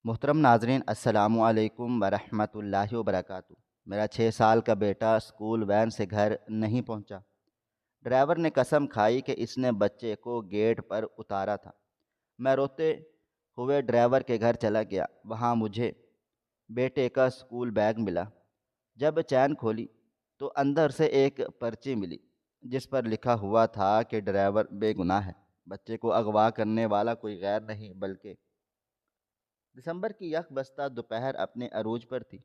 محترم ناظرین، السلام علیکم ورحمۃ اللہ وبرکاتہ۔ میرا 6 سال کا بیٹا اسکول وین سے گھر نہیں پہنچا۔ ڈرائیور نے قسم کھائی کہ اس نے بچے کو گیٹ پر اتارا تھا۔ میں روتے ہوئے ڈرائیور کے گھر چلا گیا۔ وہاں مجھے بیٹے کا اسکول بیگ ملا۔ جب چین کھولی تو اندر سے ایک پرچی ملی جس پر لکھا ہوا تھا کہ ڈرائیور بے گناہ ہے، بچے کو اغوا کرنے والا کوئی غیر نہیں بلکہ دسمبر کی یک بستہ دوپہر اپنے عروج پر تھی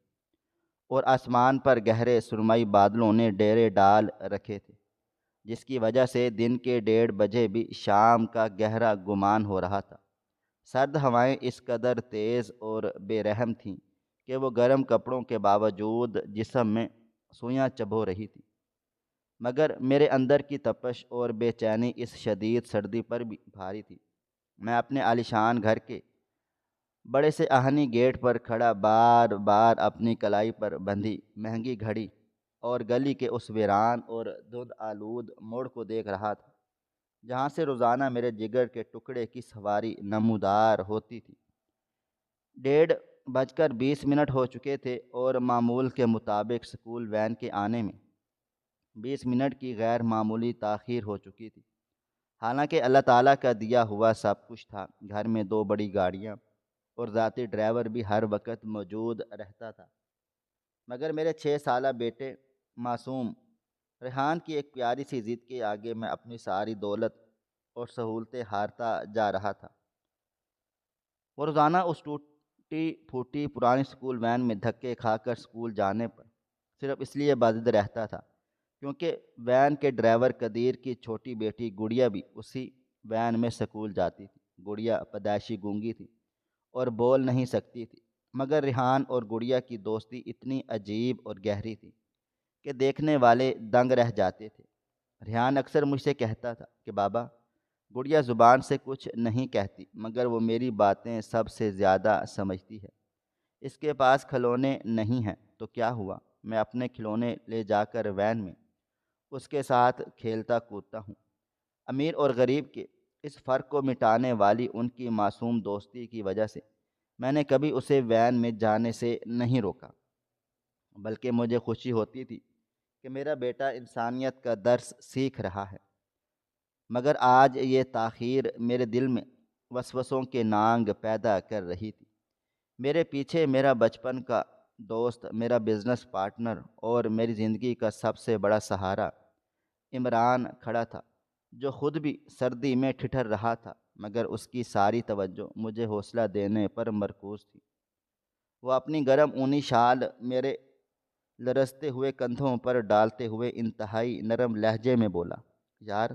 اور آسمان پر گہرے سرمئی بادلوں نے ڈیرے ڈال رکھے تھے، جس کی وجہ سے دن کے 1:30 بجے بھی شام کا گہرا گمان ہو رہا تھا۔ سرد ہوائیں اس قدر تیز اور بے رحم تھیں کہ وہ گرم کپڑوں کے باوجود جسم میں سوئیاں چبھو رہی تھی، مگر میرے اندر کی تپش اور بے چینی اس شدید سردی پر بھی بھاری تھی۔ میں اپنے عالیشان گھر کے بڑے سے آہنی گیٹ پر کھڑا بار بار اپنی کلائی پر بندھی مہنگی گھڑی اور گلی کے اس ویران اور دھند آلود موڑ کو دیکھ رہا تھا جہاں سے روزانہ میرے جگر کے ٹکڑے کی سواری نمودار ہوتی تھی۔ 1:20 ہو چکے تھے اور معمول کے مطابق اسکول وین کے آنے میں 20 منٹ کی غیر معمولی تاخیر ہو چکی تھی۔ حالانکہ اللہ تعالیٰ کا دیا ہوا سب کچھ تھا، گھر میں 2 بڑی گاڑیاں اور ذاتی ڈرائیور بھی ہر وقت موجود رہتا تھا، مگر میرے 6 سالہ بیٹے معصوم ریحان کی ایک پیاری سی ضد کے آگے میں اپنی ساری دولت اور سہولتیں ہارتا جا رہا تھا۔ وہ روزانہ اس ٹوٹی پھوٹی پرانی اسکول وین میں دھکے کھا کر اسکول جانے پر صرف اس لیے باضد رہتا تھا کیونکہ وین کے ڈرائیور قدیر کی چھوٹی بیٹی گڑیا بھی اسی وین میں اسکول جاتی تھی۔ گڑیا پیدائشی گونگی تھی اور بول نہیں سکتی تھی، مگر ریحان اور گڑیا کی دوستی اتنی عجیب اور گہری تھی کہ دیکھنے والے دنگ رہ جاتے تھے۔ ریحان اکثر مجھ سے کہتا تھا کہ بابا، گڑیا زبان سے کچھ نہیں کہتی مگر وہ میری باتیں سب سے زیادہ سمجھتی ہے۔ اس کے پاس کھلونے نہیں ہیں تو کیا ہوا، میں اپنے کھلونے لے جا کر وین میں اس کے ساتھ کھیلتا کودتا ہوں۔ امیر اور غریب کے اس فرق کو مٹانے والی ان کی معصوم دوستی کی وجہ سے میں نے کبھی اسے وین میں جانے سے نہیں روکا، بلکہ مجھے خوشی ہوتی تھی کہ میرا بیٹا انسانیت کا درس سیکھ رہا ہے۔ مگر آج یہ تاخیر میرے دل میں وسوسوں کے نانگ پیدا کر رہی تھی۔ میرے پیچھے میرا بچپن کا دوست، میرا بزنس پارٹنر اور میری زندگی کا سب سے بڑا سہارا عمران کھڑا تھا، جو خود بھی سردی میں ٹھٹھر رہا تھا، مگر اس کی ساری توجہ مجھے حوصلہ دینے پر مرکوز تھی۔ وہ اپنی گرم اونی شال میرے لرزتے ہوئے کندھوں پر ڈالتے ہوئے انتہائی نرم لہجے میں بولا، یار،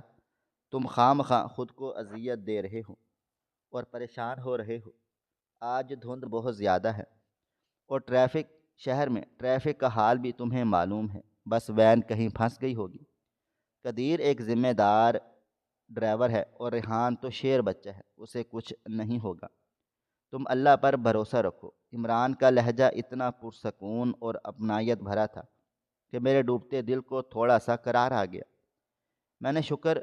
تم خواہ مخواہ خود کو اذیت دے رہے ہو اور پریشان ہو رہے ہو۔ آج دھند بہت زیادہ ہے اور شہر میں ٹریفک کا حال بھی تمہیں معلوم ہے، بس وین کہیں پھنس گئی ہوگی۔ قدیر ایک ذمہ دار ڈرائیور ہے اور ریحان تو شیر بچہ ہے، اسے کچھ نہیں ہوگا، تم اللہ پر بھروسہ رکھو۔ عمران کا لہجہ اتنا پرسکون اور اپنائیت بھرا تھا کہ میرے ڈوبتے دل کو تھوڑا سا قرار آ گیا۔ میں نے شکر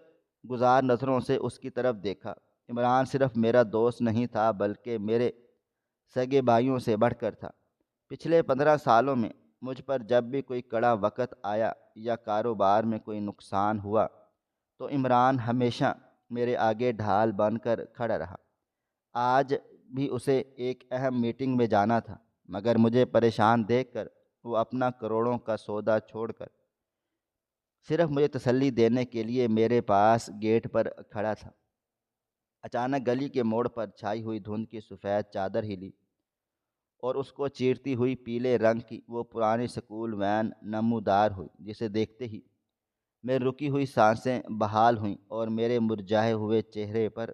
گزار نظروں سے اس کی طرف دیکھا۔ عمران صرف میرا دوست نہیں تھا بلکہ میرے سگے بھائیوں سے بڑھ کر تھا۔ پچھلے 15 سالوں میں مجھ پر جب بھی کوئی کڑا وقت آیا یا کاروبار میں کوئی نقصان ہوا تو عمران ہمیشہ میرے آگے ڈھال بن کر کھڑا رہا۔ آج بھی اسے ایک اہم میٹنگ میں جانا تھا، مگر مجھے پریشان دیکھ کر وہ اپنا کروڑوں کا سودا چھوڑ کر صرف مجھے تسلی دینے کے لیے میرے پاس گیٹ پر کھڑا تھا۔ اچانک گلی کے موڑ پر چھائی ہوئی دھند کی سفید چادر ہلی اور اس کو چیرتی ہوئی پیلے رنگ کی وہ پرانی سکول وین نمودار ہوئی، جسے دیکھتے ہی میری رکی ہوئی سانسیں بحال ہوئیں اور میرے مرجھائے ہوئے چہرے پر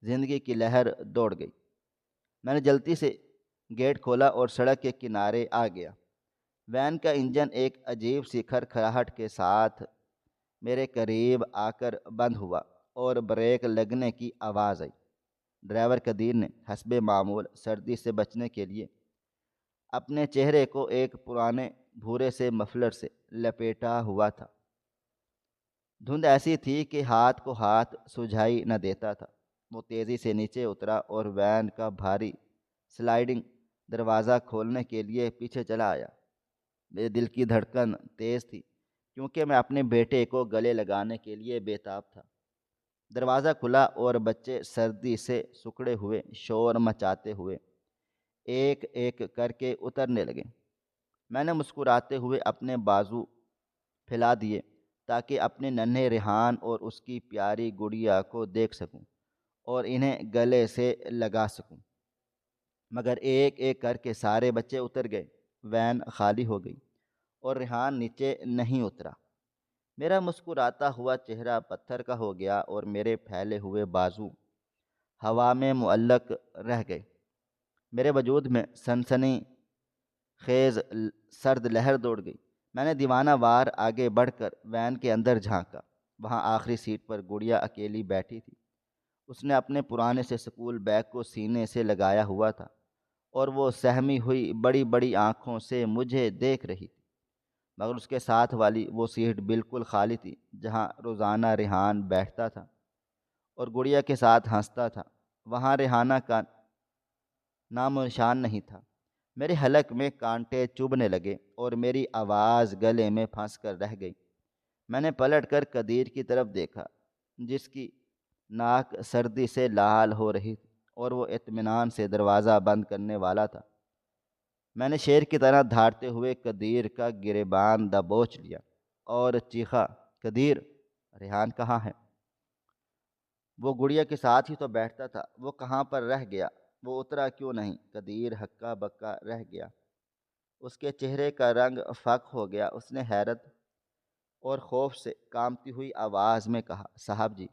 زندگی کی لہر دوڑ گئی۔ میں نے جلدی سے گیٹ کھولا اور سڑک کے کنارے آ گیا۔ وین کا انجن ایک عجیب سی کھرکھراہٹ کے ساتھ میرے قریب آ کر بند ہوا اور بریک لگنے کی آواز آئی۔ ڈرائیور قدیر نے حسب معمول سردی سے بچنے کے لیے اپنے چہرے کو ایک پرانے بھورے سے مفلر سے لپیٹا ہوا تھا۔ دھند ایسی تھی کہ ہاتھ کو ہاتھ سجھائی نہ دیتا تھا۔ وہ تیزی سے نیچے اترا اور وین کا بھاری سلائڈنگ دروازہ کھولنے کے لیے پیچھے چلا آیا۔ میرے دل کی دھڑکن تیز تھی کیونکہ میں اپنے بیٹے کو گلے لگانے کے لیے بےتاب تھا۔ دروازہ کھلا اور بچے سردی سے سکڑے ہوئے شور مچاتے ہوئے ایک ایک کر کے اترنے لگے۔ میں نے مسکراتے ہوئے اپنے بازو پھیلا دیے تاکہ اپنے ننھے ریحان اور اس کی پیاری گڑیا کو دیکھ سکوں اور انہیں گلے سے لگا سکوں، مگر ایک ایک کر کے سارے بچے اتر گئے۔ وین خالی ہو گئی اور ریحان نیچے نہیں اترا۔ میرا مسکراتا ہوا چہرہ پتھر کا ہو گیا اور میرے پھیلے ہوئے بازو ہوا میں معلق رہ گئے۔ میرے وجود میں سنسنی خیز سرد لہر دوڑ گئی۔ میں نے دیوانہ وار آگے بڑھ کر وین کے اندر جھانکا۔ وہاں آخری سیٹ پر گڑیا اکیلی بیٹھی تھی۔ اس نے اپنے پرانے سے اسکول بیگ کو سینے سے لگایا ہوا تھا اور وہ سہمی ہوئی بڑی بڑی آنکھوں سے مجھے دیکھ رہی تھی، مگر اس کے ساتھ والی وہ سیٹ بالکل خالی تھی جہاں روزانہ ریحان بیٹھتا تھا اور گڑیا کے ساتھ ہنستا تھا۔ وہاں ریحانہ کا نام و نشان نہیں تھا۔ میرے حلق میں کانٹے چبھنے لگے اور میری آواز گلے میں پھنس کر رہ گئی۔ میں نے پلٹ کر قدیر کی طرف دیکھا جس کی ناک سردی سے لال ہو رہی تھی اور وہ اطمینان سے دروازہ بند کرنے والا تھا۔ میں نے شیر کی طرح دھاڑتے ہوئے قدیر کا گریبان دبوچ لیا اور چیخا، قدیر، ریحان کہاں ہے؟ وہ گڑیا کے ساتھ ہی تو بیٹھتا تھا، وہ کہاں پر رہ گیا؟ وہ اترا کیوں نہیں؟ قدیر ہکا بکا رہ گیا۔ اس کے چہرے کا رنگ فاق ہو گیا۔ اس نے حیرت اور خوف سے کانپتی ہوئی آواز میں کہا، صاحب جی،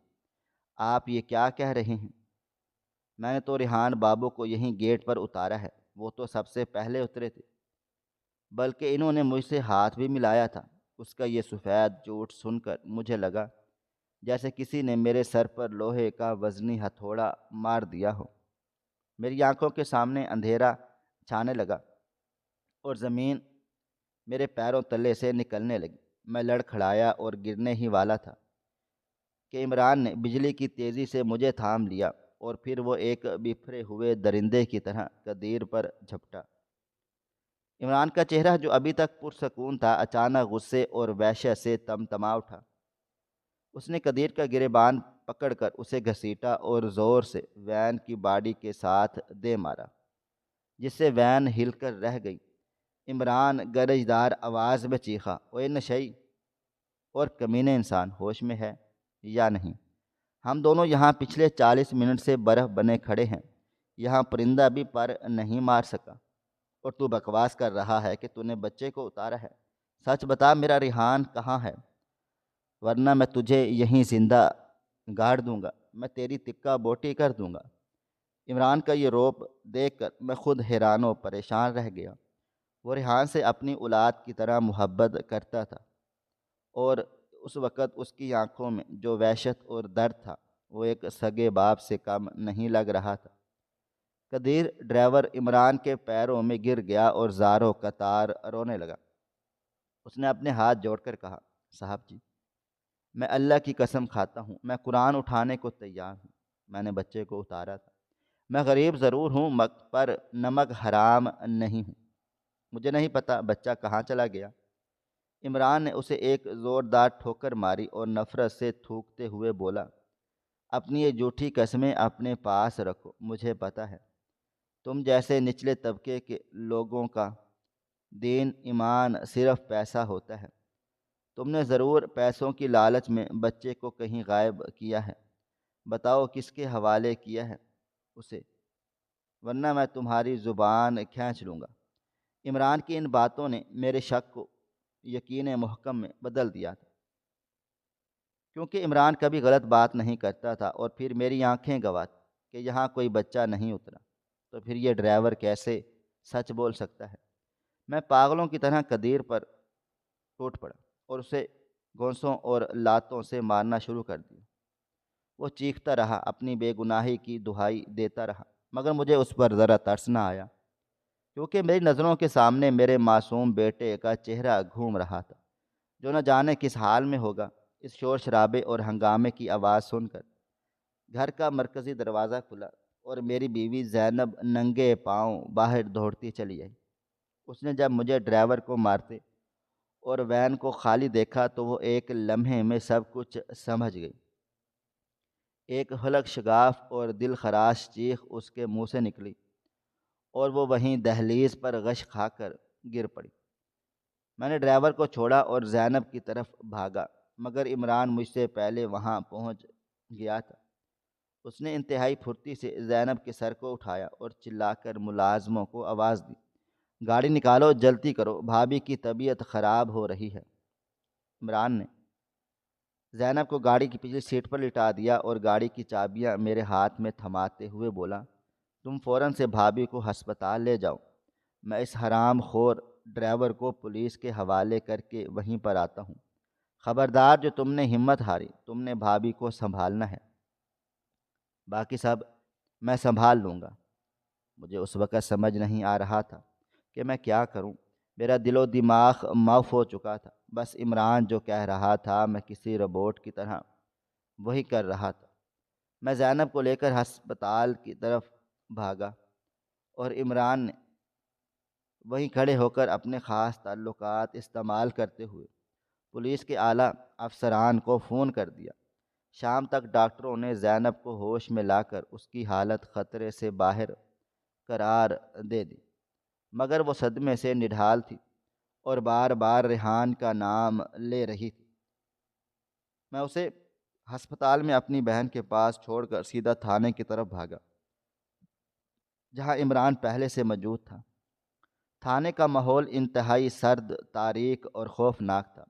آپ یہ کیا کہہ رہے ہیں؟ میں نے تو ریحان بابو کو یہیں گیٹ پر اتارا ہے، وہ تو سب سے پہلے اترے تھے، بلکہ انہوں نے مجھ سے ہاتھ بھی ملایا تھا۔ اس کا یہ سفید جھوٹ سن کر مجھے لگا جیسے کسی نے میرے سر پر لوہے کا وزنی ہتھوڑا مار دیا ہو۔ میری آنکھوں کے سامنے اندھیرا چھانے لگا اور زمین میرے پیروں تلے سے نکلنے لگی۔ میں لڑکھڑایا اور گرنے ہی والا تھا کہ عمران نے بجلی کی تیزی سے مجھے تھام لیا اور پھر وہ ایک بپھرے ہوئے درندے کی طرح قدیر پر جھپٹا۔ عمران کا چہرہ جو ابھی تک پرسکون تھا اچانک غصے اور وحشت سے تمتما اٹھا۔ اس نے قدیر کا گریبان پکڑ کر اسے گھسیٹا اور زور سے وین کی باڈی کے ساتھ دے مارا جس سے وین ہل کر رہ گئی۔ عمران گرجدار آواز میں چیخا، اوے نشئی اور کمینے انسان، ہوش میں ہے یا نہیں؟ ہم دونوں یہاں پچھلے 40 منٹ سے برف بنے کھڑے ہیں، یہاں پرندہ بھی پر نہیں مار سکا، اور تو بکواس کر رہا ہے کہ تو نے بچے کو اتارا ہے۔ سچ بتا، میرا ریحان کہاں ہے؟ ورنہ میں تجھے یہیں زندہ گاڑ دوں گا، میں تیری تکہ بوٹی کر دوں گا۔ عمران کا یہ روپ دیکھ کر میں خود حیران و پریشان رہ گیا۔ وہ ریحان سے اپنی اولاد کی طرح محبت کرتا تھا، اور اس وقت اس کی آنکھوں میں جو وحشت اور درد تھا وہ ایک سگے باپ سے کم نہیں لگ رہا تھا۔ قدیر ڈرائیور عمران کے پیروں میں گر گیا اور زاروں قطار رونے لگا۔ اس نے اپنے ہاتھ جوڑ کر کہا، صاحب جی، میں اللہ کی قسم کھاتا ہوں، میں قرآن اٹھانے کو تیار ہوں۔ میں نے بچے کو اتارا تھا۔ میں غریب ضرور ہوں پر نمک حرام نہیں ہوں۔ مجھے نہیں پتا بچہ کہاں چلا گیا۔ عمران نے اسے ایک زوردار ٹھوکر ماری اور نفرت سے تھوکتے ہوئے بولا، اپنی یہ جھوٹی قسمیں اپنے پاس رکھو۔ مجھے پتا ہے تم جیسے نچلے طبقے کے لوگوں کا دین ایمان صرف پیسہ ہوتا ہے۔ تم نے ضرور پیسوں کی لالچ میں بچے کو کہیں غائب کیا ہے۔ بتاؤ کس کے حوالے کیا ہے اسے، ورنہ میں تمہاری زبان کھینچ لوں گا۔ عمران کی ان باتوں نے میرے شک کو یقین محکم میں بدل دیا تھا، کیونکہ عمران کبھی غلط بات نہیں کرتا تھا، اور پھر میری آنکھیں گواہ کہ یہاں کوئی بچہ نہیں اترا، تو پھر یہ ڈرائیور کیسے سچ بول سکتا ہے؟ میں پاگلوں کی طرح قدیر پر ٹوٹ پڑا اور اسے گونسوں اور لاتوں سے مارنا شروع کر دیا۔ وہ چیختا رہا، اپنی بے گناہی کی دہائی دیتا رہا، مگر مجھے اس پر ذرا ترس نہ آیا، کیونکہ میری نظروں کے سامنے میرے معصوم بیٹے کا چہرہ گھوم رہا تھا جو نہ جانے کس حال میں ہوگا۔ اس شور شرابے اور ہنگامے کی آواز سن کر گھر کا مرکزی دروازہ کھلا اور میری بیوی زینب ننگے پاؤں باہر دوڑتی چلی آئی۔ اس نے جب مجھے ڈرائیور کو مارتے اور وین کو خالی دیکھا تو وہ ایک لمحے میں سب کچھ سمجھ گئی۔ ایک ہلک شگاف اور دل خراش چیخ اس کے منہ سے نکلی اور وہ وہیں دہلیز پر غش کھا کر گر پڑی۔ میں نے ڈرائیور کو چھوڑا اور زینب کی طرف بھاگا، مگر عمران مجھ سے پہلے وہاں پہنچ گیا تھا۔ اس نے انتہائی پھرتی سے زینب کے سر کو اٹھایا اور چلا کر ملازموں کو آواز دی، گاڑی نکالو، جلدی کرو، بھابھی کی طبیعت خراب ہو رہی ہے۔ عمران نے زینب کو گاڑی کی پچھلی سیٹ پر لٹا دیا اور گاڑی کی چابیاں میرے ہاتھ میں تھماتے ہوئے بولا، تم فوراً سے بھابھی کو ہسپتال لے جاؤ، میں اس حرام خور ڈرائیور کو پولیس کے حوالے کر کے وہیں پر آتا ہوں۔ خبردار، جو تم نے ہمت ہاری، تم نے بھابھی کو سنبھالنا ہے، باقی سب میں سنبھال لوں گا۔ مجھے اس وقت سمجھ نہیں آ رہا تھا کہ میں کیا کروں۔ میرا دل و دماغ معاف ہو چکا تھا۔ بس عمران جو کہہ رہا تھا میں کسی روبوٹ کی طرح وہی کر رہا تھا۔ میں زینب کو لے کر ہسپتال کی طرف بھاگا اور عمران نے وہیں کھڑے ہو کر اپنے خاص تعلقات استعمال کرتے ہوئے پولیس کے اعلیٰ افسران کو فون کر دیا۔ شام تک ڈاکٹروں نے زینب کو ہوش میں لا کر اس کی حالت خطرے سے باہر قرار دے دی، مگر وہ صدمے سے نڈھال تھی اور بار بار ریحان کا نام لے رہی تھی۔ میں اسے ہسپتال میں اپنی بہن کے پاس چھوڑ کر سیدھا تھانے کی طرف بھاگا، جہاں عمران پہلے سے موجود تھا۔ تھانے کا ماحول انتہائی سرد، تاریک اور خوفناک تھا۔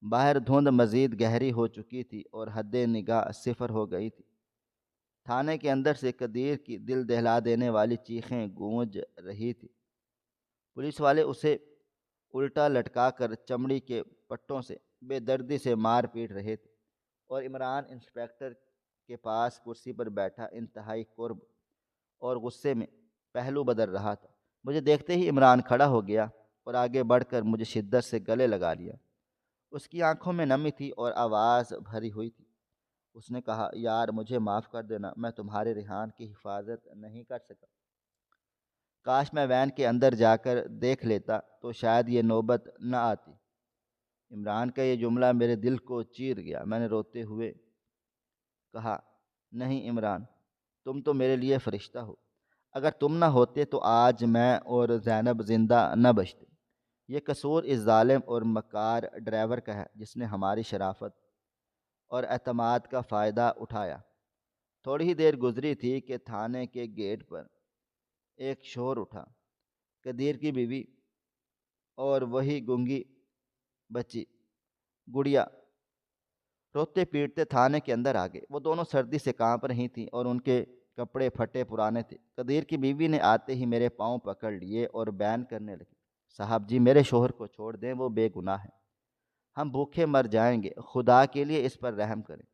باہر دھند مزید گہری ہو چکی تھی اور حد نگاہ صفر ہو گئی تھی۔ تھانے کے اندر سے قدیر کی دل دہلا دینے والی چیخیں گونج رہی تھی۔ پولیس والے اسے الٹا لٹکا کر چمڑی کے پٹوں سے بے دردی سے مار پیٹ رہے تھے اور عمران انسپکٹر کے پاس کرسی پر بیٹھا انتہائی کرب اور غصے میں پہلو بدل رہا تھا۔ مجھے دیکھتے ہی عمران کھڑا ہو گیا اور آگے بڑھ کر مجھے شدت سے گلے لگا لیا۔ اس کی آنکھوں میں نمی تھی اور آواز بھری ہوئی تھی۔ اس نے کہا، یار مجھے معاف کر دینا، میں تمہارے ریحان کی حفاظت نہیں کر سکا۔ کاش میں وین کے اندر جا کر دیکھ لیتا تو شاید یہ نوبت نہ آتی۔ عمران کا یہ جملہ میرے دل کو چیر گیا۔ میں نے روتے ہوئے کہا، نہیں عمران، تم تو میرے لیے فرشتہ ہو۔ اگر تم نہ ہوتے تو آج میں اور زینب زندہ نہ بچتے۔ یہ قصور اس ظالم اور مکار ڈرائیور کا ہے جس نے ہماری شرافت اور اعتماد کا فائدہ اٹھایا۔ تھوڑی ہی دیر گزری تھی کہ تھانے کے گیٹ پر ایک شور اٹھا۔ قدیر کی بیوی اور وہی گنگی بچی گڑیا روتے پیٹتے تھانے کے اندر آ گئے۔ وہ دونوں سردی سے کانپ رہی تھیں اور ان کے کپڑے پھٹے پرانے تھے۔ قدیر کی بیوی نے آتے ہی میرے پاؤں پکڑ لیے اور بیان کرنے لگی، صاحب جی میرے شوہر کو چھوڑ دیں، وہ بے گناہ ہے، ہم بھوکے مر جائیں گے، خدا کے لیے اس پر رحم کریں۔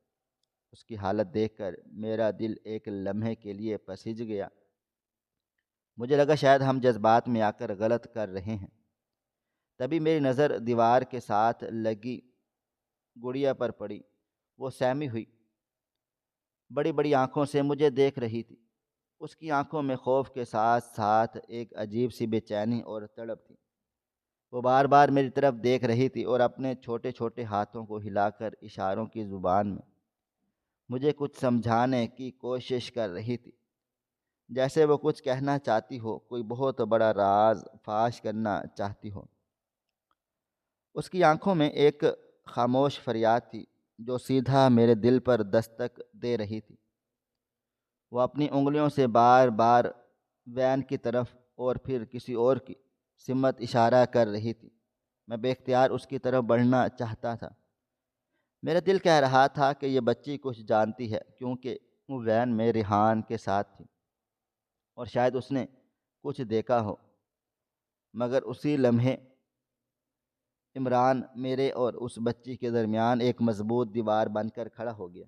اس کی حالت دیکھ کر میرا دل ایک لمحے کے لیے پسج گیا۔ مجھے لگا شاید ہم جذبات میں آ کر غلط کر رہے ہیں۔ تبھی میری نظر دیوار کے ساتھ لگی گڑیا پر پڑی۔ وہ سہمی ہوئی بڑی بڑی آنکھوں سے مجھے دیکھ رہی تھی۔ اس کی آنکھوں میں خوف کے ساتھ ساتھ ایک عجیب سی بے چینی اور تڑپ تھی۔ وہ بار بار میری طرف دیکھ رہی تھی اور اپنے چھوٹے چھوٹے ہاتھوں کو ہلا کر اشاروں کی زبان میں مجھے کچھ سمجھانے کی کوشش کر رہی تھی، جیسے وہ کچھ کہنا چاہتی ہو، کوئی بہت بڑا راز فاش کرنا چاہتی ہو۔ اس کی آنکھوں میں ایک خاموش فریاد تھی جو سیدھا میرے دل پر دستک دے رہی تھی۔ وہ اپنی انگلیوں سے بار بار وین کی طرف اور پھر کسی اور کی سمت اشارہ کر رہی تھی۔ میں بے اختیار اس کی طرف بڑھنا چاہتا تھا۔ میرا دل کہہ رہا تھا کہ یہ بچی کچھ جانتی ہے، کیونکہ وہ وین میں ریحان کے ساتھ تھی اور شاید اس نے کچھ دیکھا ہو۔ مگر اسی لمحے عمران میرے اور اس بچی کے درمیان ایک مضبوط دیوار بن کر کھڑا ہو گیا۔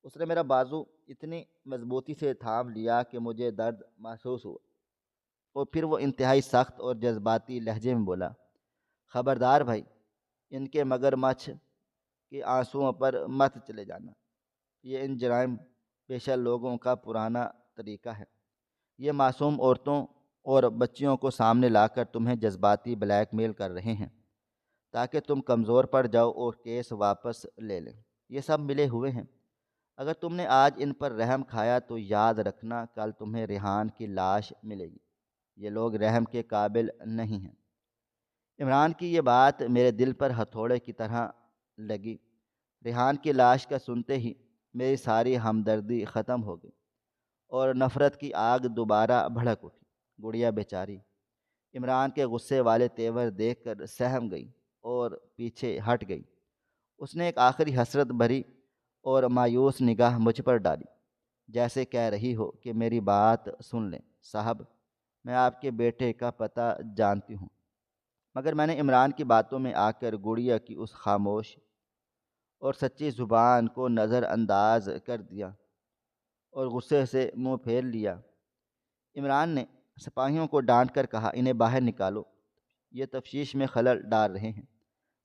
اس نے میرا بازو اتنی مضبوطی سے تھام لیا کہ مجھے درد محسوس ہوا، اور پھر وہ انتہائی سخت اور جذباتی لہجے میں بولا، خبردار بھائی، ان کے مگرمچھ کے آنسوؤں پر مت چلے جانا۔ یہ ان جرائم پیشہ لوگوں کا پرانا طریقہ ہے۔ یہ معصوم عورتوں اور بچیوں کو سامنے لا کر تمہیں جذباتی بلیک میل کر رہے ہیں تاکہ تم کمزور پڑ جاؤ اور کیس واپس لے لیں۔ یہ سب ملے ہوئے ہیں۔ اگر تم نے آج ان پر رحم کھایا تو یاد رکھنا کل تمہیں ریحان کی لاش ملے گی۔ یہ لوگ رحم کے قابل نہیں ہیں۔ عمران کی یہ بات میرے دل پر ہتھوڑے کی طرح لگی۔ ریحان کی لاش کا سنتے ہی میری ساری ہمدردی ختم ہو گئی اور نفرت کی آگ دوبارہ بھڑک اٹھی۔ گڑیا بیچاری عمران کے غصے والے تیور دیکھ کر سہم گئی اور پیچھے ہٹ گئی۔ اس نے ایک آخری حسرت بھری اور مایوس نگاہ مجھ پر ڈالی، جیسے کہہ رہی ہو کہ میری بات سن لیں صاحب، میں آپ کے بیٹے کا پتہ جانتی ہوں۔ مگر میں نے عمران کی باتوں میں آ کر گڑیا کی اس خاموش اور سچی زبان کو نظر انداز کر دیا اور غصے سے منہ پھیر لیا۔ عمران نے سپاہیوں کو ڈانٹ کر کہا، انہیں باہر نکالو، یہ تفتیش میں خلل ڈال رہے ہیں۔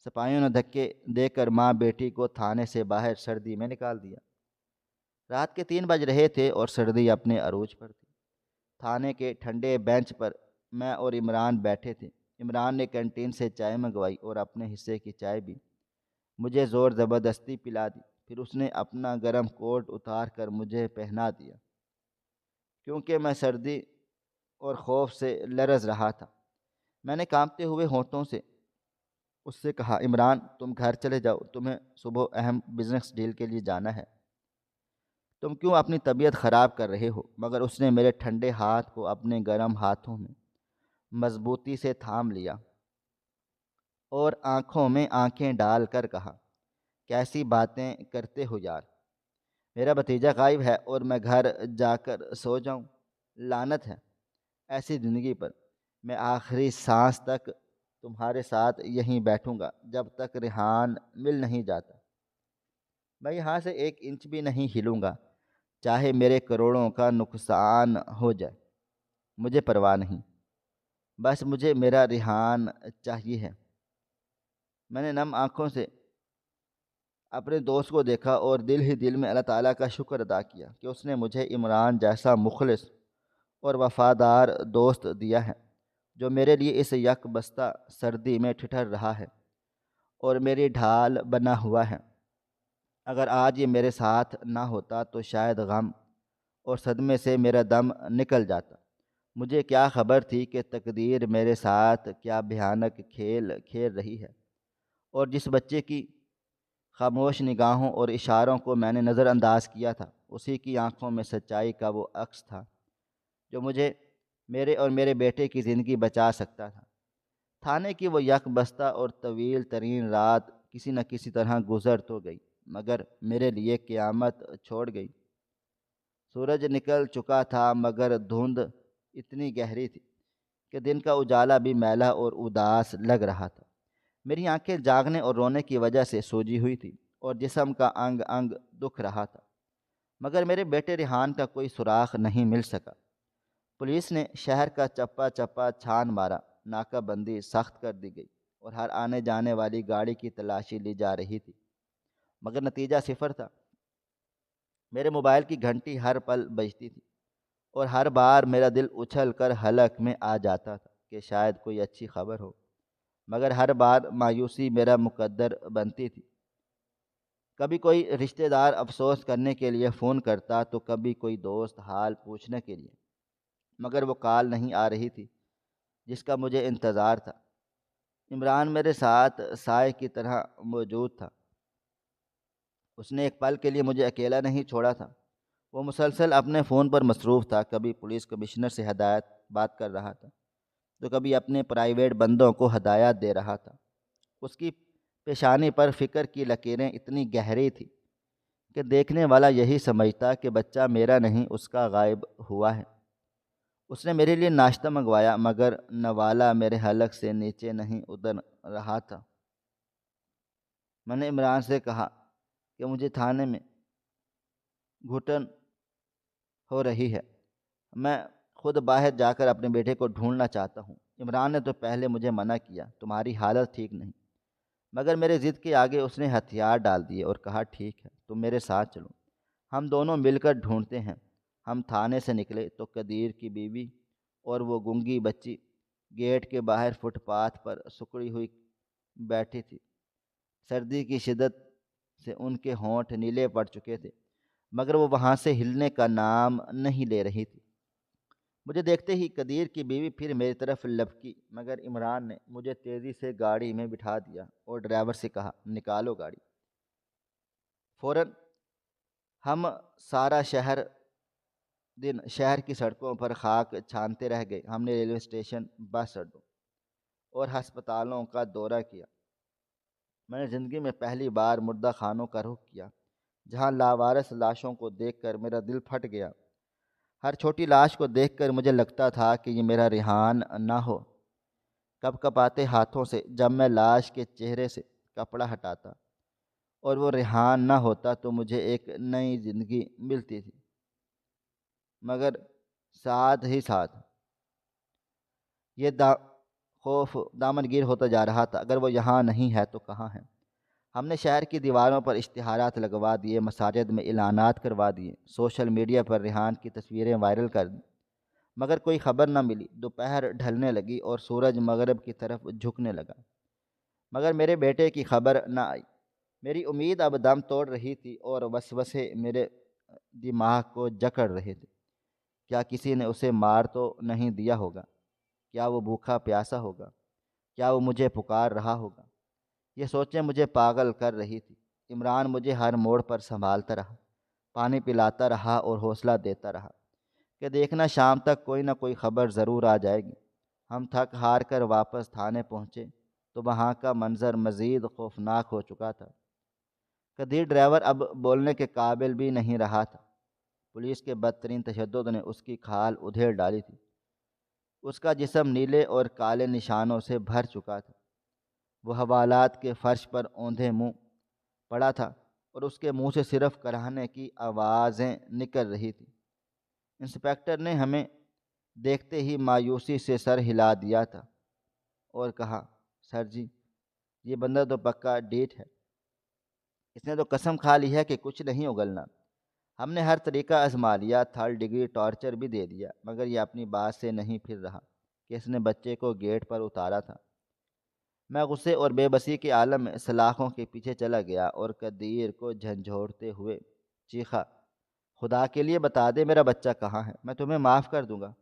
سپاہیوں نے دھکے دے کر ماں بیٹی کو تھانے سے باہر سردی میں نکال دیا۔ رات کے 3 بج رہے تھے اور سردی اپنے عروج پر تھی۔ تھانے کے ٹھنڈے بینچ پر میں اور عمران بیٹھے تھے۔ عمران نے کینٹین سے چائے منگوائی اور اپنے حصے کی چائے بھی مجھے زور زبردستی پلا دی۔ پھر اس نے اپنا گرم کوٹ اتار کر مجھے پہنا دیا، کیونکہ میں سردی اور خوف سے لرز رہا تھا۔ میں نے کانپتے ہوئے ہونٹوں سے اس سے کہا، عمران تم گھر چلے جاؤ، تمہیں صبح اہم بزنس ڈیل کے لیے جانا ہے، تم کیوں اپنی طبیعت خراب کر رہے ہو؟ مگر اس نے میرے ٹھنڈے ہاتھ کو اپنے گرم ہاتھوں میں مضبوطی سے تھام لیا اور آنکھوں میں آنکھیں ڈال کر کہا، کیسی باتیں کرتے ہو یار، میرا بھتیجا غائب ہے اور میں گھر جا کر سو جاؤں؟ لعنت ہے ایسی زندگی پر۔ میں آخری سانس تک تمہارے ساتھ یہیں بیٹھوں گا جب تک ریحان مل نہیں جاتا۔ میں یہاں سے 1 انچ بھی نہیں ہلوں گا، چاہے میرے کروڑوں کا نقصان ہو جائے، مجھے پرواہ نہیں، بس مجھے میرا ریحان چاہیے ہے۔ میں نے نم آنکھوں سے اپنے دوست کو دیکھا اور دل ہی دل میں اللہ تعالیٰ کا شکر ادا کیا کہ اس نے مجھے عمران جیسا مخلص اور وفادار دوست دیا ہے، جو میرے لیے اس یک بستہ سردی میں ٹھٹھر رہا ہے اور میری ڈھال بنا ہوا ہے۔ اگر آج یہ میرے ساتھ نہ ہوتا تو شاید غم اور صدمے سے میرا دم نکل جاتا۔ مجھے کیا خبر تھی کہ تقدیر میرے ساتھ کیا بھیانک کھیل کھیل رہی ہے، اور جس بچے کی خاموش نگاہوں اور اشاروں کو میں نے نظر انداز کیا تھا، اسی کی آنکھوں میں سچائی کا وہ عکس تھا جو مجھے، میرے اور میرے بیٹے کی زندگی بچا سکتا تھا۔ تھانے کی وہ یک بستہ اور طویل ترین رات کسی نہ کسی طرح گزر تو گئی، مگر میرے لیے قیامت چھوڑ گئی۔ سورج نکل چکا تھا مگر دھند اتنی گہری تھی کہ دن کا اجالا بھی میلا اور اداس لگ رہا تھا۔ میری آنکھیں جاگنے اور رونے کی وجہ سے سوجی ہوئی تھی اور جسم کا انگ انگ دکھ رہا تھا، مگر میرے بیٹے ریحان کا کوئی سراغ نہیں مل سکا۔ پولیس نے شہر کا چپا چپا چھان مارا، ناکہ بندی سخت کر دی گئی اور ہر آنے جانے والی گاڑی کی تلاشی لی جا رہی تھی، مگر نتیجہ صفر تھا۔ میرے موبائل کی گھنٹی ہر پل بجتی تھی اور ہر بار میرا دل اچھل کر حلق میں آ جاتا تھا کہ شاید کوئی اچھی خبر ہو، مگر ہر بار مایوسی میرا مقدر بنتی تھی۔ کبھی کوئی رشتہ دار افسوس کرنے کے لیے فون کرتا تو کبھی کوئی دوست حال پوچھنے کے لیے، مگر وہ کال نہیں آ رہی تھی جس کا مجھے انتظار تھا۔ عمران میرے ساتھ سائے کی طرح موجود تھا، اس نے ایک پل کے لیے مجھے اکیلا نہیں چھوڑا تھا۔ وہ مسلسل اپنے فون پر مصروف تھا، کبھی پولیس کمشنر سے ہدایت بات کر رہا تھا تو کبھی اپنے پرائیویٹ بندوں کو ہدایات دے رہا تھا۔ اس کی پیشانی پر فکر کی لکیریں اتنی گہری تھیں کہ دیکھنے والا یہی سمجھتا کہ بچہ میرا نہیں اس کا غائب ہوا ہے۔ اس نے میرے لیے ناشتہ منگوایا مگر نوالا میرے حلق سے نیچے نہیں اتر رہا تھا۔ میں نے عمران سے کہا کہ مجھے تھانے میں گھٹن ہو رہی ہے، میں خود باہر جا کر اپنے بیٹے کو ڈھونڈنا چاہتا ہوں۔ عمران نے تو پہلے مجھے منع کیا، تمہاری حالت ٹھیک نہیں، مگر میرے ضد کے آگے اس نے ہتھیار ڈال دیے اور کہا، ٹھیک ہے تم میرے ساتھ چلو، ہم دونوں مل کر ڈھونڈتے ہیں۔ ہم تھانے سے نکلے تو قدیر کی بیوی اور وہ گنگی بچی گیٹ کے باہر فٹ پاتھ پر سکڑی ہوئی بیٹھی تھی۔ سردی کی شدت سے ان کے ہونٹ نیلے پڑ چکے تھے، مگر وہ وہاں سے ہلنے کا نام نہیں لے رہی تھی۔ مجھے دیکھتے ہی قدیر کی بیوی پھر میری طرف لپکی، مگر عمران نے مجھے تیزی سے گاڑی میں بٹھا دیا اور ڈرائیور سے کہا، نکالو گاڑی۔ فوراً ہم سارا دن شہر کی سڑکوں پر خاک چھانتے رہ گئے۔ ہم نے ریلوے اسٹیشن، بس اڈوں اور ہسپتالوں کا دورہ کیا۔ میں نے زندگی میں پہلی بار مردہ خانوں کا رخ کیا، جہاں لاوارث لاشوں کو دیکھ کر میرا دل پھٹ گیا۔ ہر چھوٹی لاش کو دیکھ کر مجھے لگتا تھا کہ یہ میرا ریحان نہ ہو۔ کپ کپاتے ہاتھوں سے جب میں لاش کے چہرے سے کپڑا ہٹاتا اور وہ ریحان نہ ہوتا تو مجھے ایک نئی زندگی ملتی تھی، مگر ساتھ ہی ساتھ یہ خوف دامنگیر ہوتا جا رہا تھا۔ اگر وہ یہاں نہیں ہے تو کہاں ہے؟ ہم نے شہر کی دیواروں پر اشتہارات لگوا دیے، مساجد میں اعلانات کروا دیے، سوشل میڈیا پر ریحان کی تصویریں وائرل کر دیں، مگر کوئی خبر نہ ملی۔ دوپہر ڈھلنے لگی اور سورج مغرب کی طرف جھکنے لگا، مگر میرے بیٹے کی خبر نہ آئی۔ میری امید اب دم توڑ رہی تھی اور وسوسے میرے دماغ کو جکڑ رہے تھے۔ کیا کسی نے اسے مار تو نہیں دیا ہوگا؟ کیا وہ بھوکا پیاسا ہوگا؟ کیا وہ مجھے پکار رہا ہوگا؟ یہ سوچیں مجھے پاگل کر رہی تھی۔ عمران مجھے ہر موڑ پر سنبھالتا رہا، پانی پلاتا رہا اور حوصلہ دیتا رہا کہ دیکھنا شام تک کوئی نہ کوئی خبر ضرور آ جائے گی۔ ہم تھک ہار کر واپس تھانے پہنچے تو وہاں کا منظر مزید خوفناک ہو چکا تھا۔ قدیر ڈرائیور اب بولنے کے قابل بھی نہیں رہا تھا۔ پولیس کے بدترین تشدد نے اس کی کھال ادھیڑ ڈالی تھی۔ اس کا جسم نیلے اور کالے نشانوں سے بھر چکا تھا۔ وہ حوالات کے فرش پر اوندھے منہ پڑا تھا اور اس کے منہ سے صرف کراہنے کی آوازیں نکل رہی تھیں۔ انسپکٹر نے ہمیں دیکھتے ہی مایوسی سے سر ہلا دیا تھا اور کہا، سر جی، یہ بندہ تو پکا ڈیٹ ہے، اس نے تو قسم کھا لی ہے کہ کچھ نہیں اگلنا۔ ہم نے ہر طریقہ آزما لیا، تھرڈ ڈگری ٹارچر بھی دے دیا، مگر یہ اپنی بات سے نہیں پھر رہا کہ اس نے بچے کو گیٹ پر اتارا تھا۔ میں غصے اور بے بسی کے عالم میں سلاخوں کے پیچھے چلا گیا اور قدیر کو جھنجھوڑتے ہوئے چیخا، خدا کے لیے بتا دے میرا بچہ کہاں ہے، میں تمہیں معاف کر دوں گا،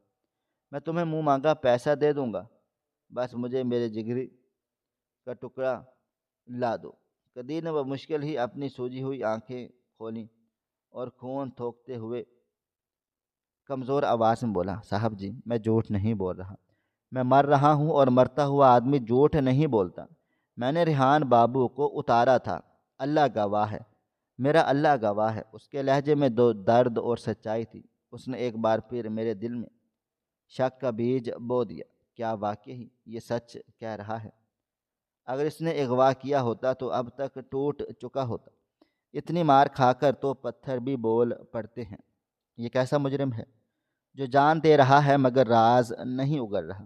میں تمہیں منہ مانگا پیسہ دے دوں گا، بس مجھے میرے جگری کا ٹکڑا لا دو۔ قدیر نے بمشکل ہی اپنی سوجی ہوئی آنکھیں کھولیں اور خون تھوکتے ہوئے کمزور آواز میں بولا، صاحب جی، میں جھوٹ نہیں بول رہا، میں مر رہا ہوں اور مرتا ہوا آدمی جھوٹ نہیں بولتا۔ میں نے ریحان بابو کو اتارا تھا، اللہ گواہ ہے، میرا اللہ گواہ ہے۔ اس کے لہجے میں درد اور سچائی تھی۔ اس نے ایک بار پھر میرے دل میں شک کا بیج بو دیا، کیا واقعی یہ سچ کہہ رہا ہے؟ اگر اس نے اغوا کیا ہوتا تو اب تک ٹوٹ چکا ہوتا۔ اتنی مار کھا کر تو پتھر بھی بول پڑتے ہیں۔ یہ کیسا مجرم ہے جو جان دے رہا ہے مگر راز نہیں اگل رہا؟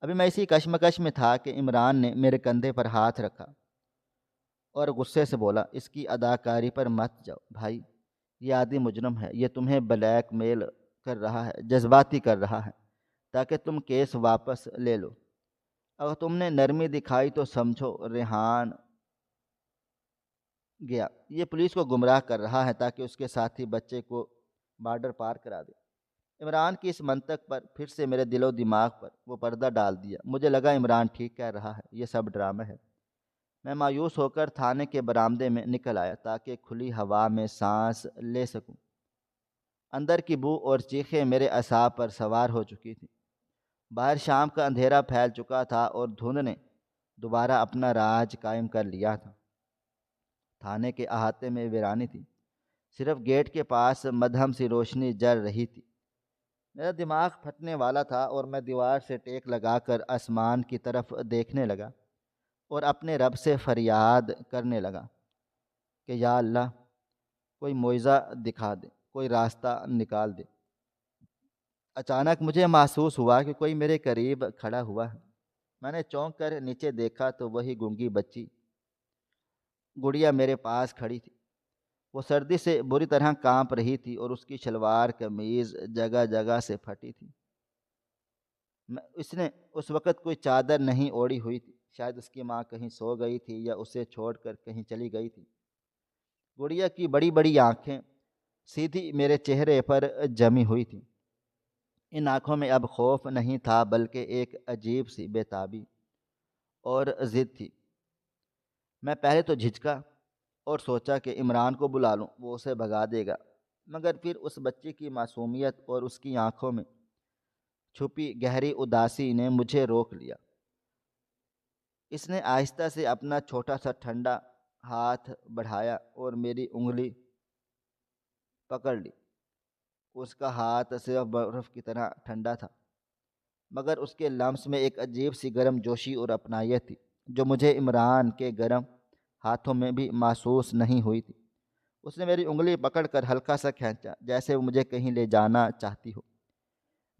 ابھی میں اسی کشمکش میں تھا کہ عمران نے میرے کندھے پر ہاتھ رکھا اور غصے سے بولا، اس کی اداکاری پر مت جاؤ بھائی، یہ عادی مجرم ہے، یہ تمہیں بلیک میل کر رہا ہے، جذباتی کر رہا ہے تاکہ تم کیس واپس لے لو۔ اگر تم نے نرمی دکھائی تو سمجھو ریحان گیا، یہ پولیس کو گمراہ کر رہا ہے تاکہ اس کے ساتھی بچے کو بارڈر پار کرا دے۔ عمران کی اس منطق پر پھر سے میرے دل و دماغ پر وہ پردہ ڈال دیا۔ مجھے لگا عمران ٹھیک کہہ رہا ہے، یہ سب ڈرامہ ہے۔ میں مایوس ہو کر تھانے کے برآمدے میں نکل آیا تاکہ کھلی ہوا میں سانس لے سکوں۔ اندر کی بو اور چیخیں میرے اعصاب پر سوار ہو چکی تھیں۔ باہر شام کا اندھیرا پھیل چکا تھا اور دھند نے دوبارہ اپنا راج قائم کر لیا تھا۔ تھانے کے احاطے میں ویرانی تھی، صرف گیٹ کے پاس مدھم سی روشنی جل رہی تھی۔ میرا دماغ پھٹنے والا تھا اور میں دیوار سے ٹیک لگا کر آسمان کی طرف دیکھنے لگا اور اپنے رب سے فریاد کرنے لگا کہ یا اللہ، کوئی معجزہ دکھا دے، کوئی راستہ نکال دے۔ اچانک مجھے محسوس ہوا کہ کوئی میرے قریب کھڑا ہوا ہے۔ میں نے چونک کر نیچے دیکھا تو وہی گنگی بچی گڑیا میرے پاس کھڑی تھی۔ وہ سردی سے بری طرح کانپ رہی تھی اور اس کی شلوار قمیض جگہ جگہ سے پھٹی تھی۔ اس نے اس وقت کوئی چادر نہیں اوڑھی ہوئی تھی، شاید اس کی ماں کہیں سو گئی تھی یا اسے چھوڑ کر کہیں چلی گئی تھی۔ گڑیا کی بڑی بڑی آنکھیں سیدھی میرے چہرے پر جمی ہوئی تھیں۔ ان آنکھوں میں اب خوف نہیں تھا بلکہ ایک عجیب سی بے تابی اور ضد تھی۔ میں پہلے تو جھجکا اور سوچا کہ عمران کو بلا لوں، وہ اسے بھگا دے گا، مگر پھر اس بچے کی معصومیت اور اس کی آنکھوں میں چھپی گہری اداسی نے مجھے روک لیا۔ اس نے آہستہ سے اپنا چھوٹا سا ٹھنڈا ہاتھ بڑھایا اور میری انگلی پکڑ لی۔ اس کا ہاتھ صرف برف کی طرح ٹھنڈا تھا، مگر اس کے لمس میں ایک عجیب سی گرم جوشی اور اپنائیت تھی جو مجھے عمران کے گرم ہاتھوں میں بھی محسوس نہیں ہوئی تھی۔ اس نے میری انگلی پکڑ کر ہلکا سا کھینچا جیسے وہ مجھے کہیں لے جانا چاہتی ہو۔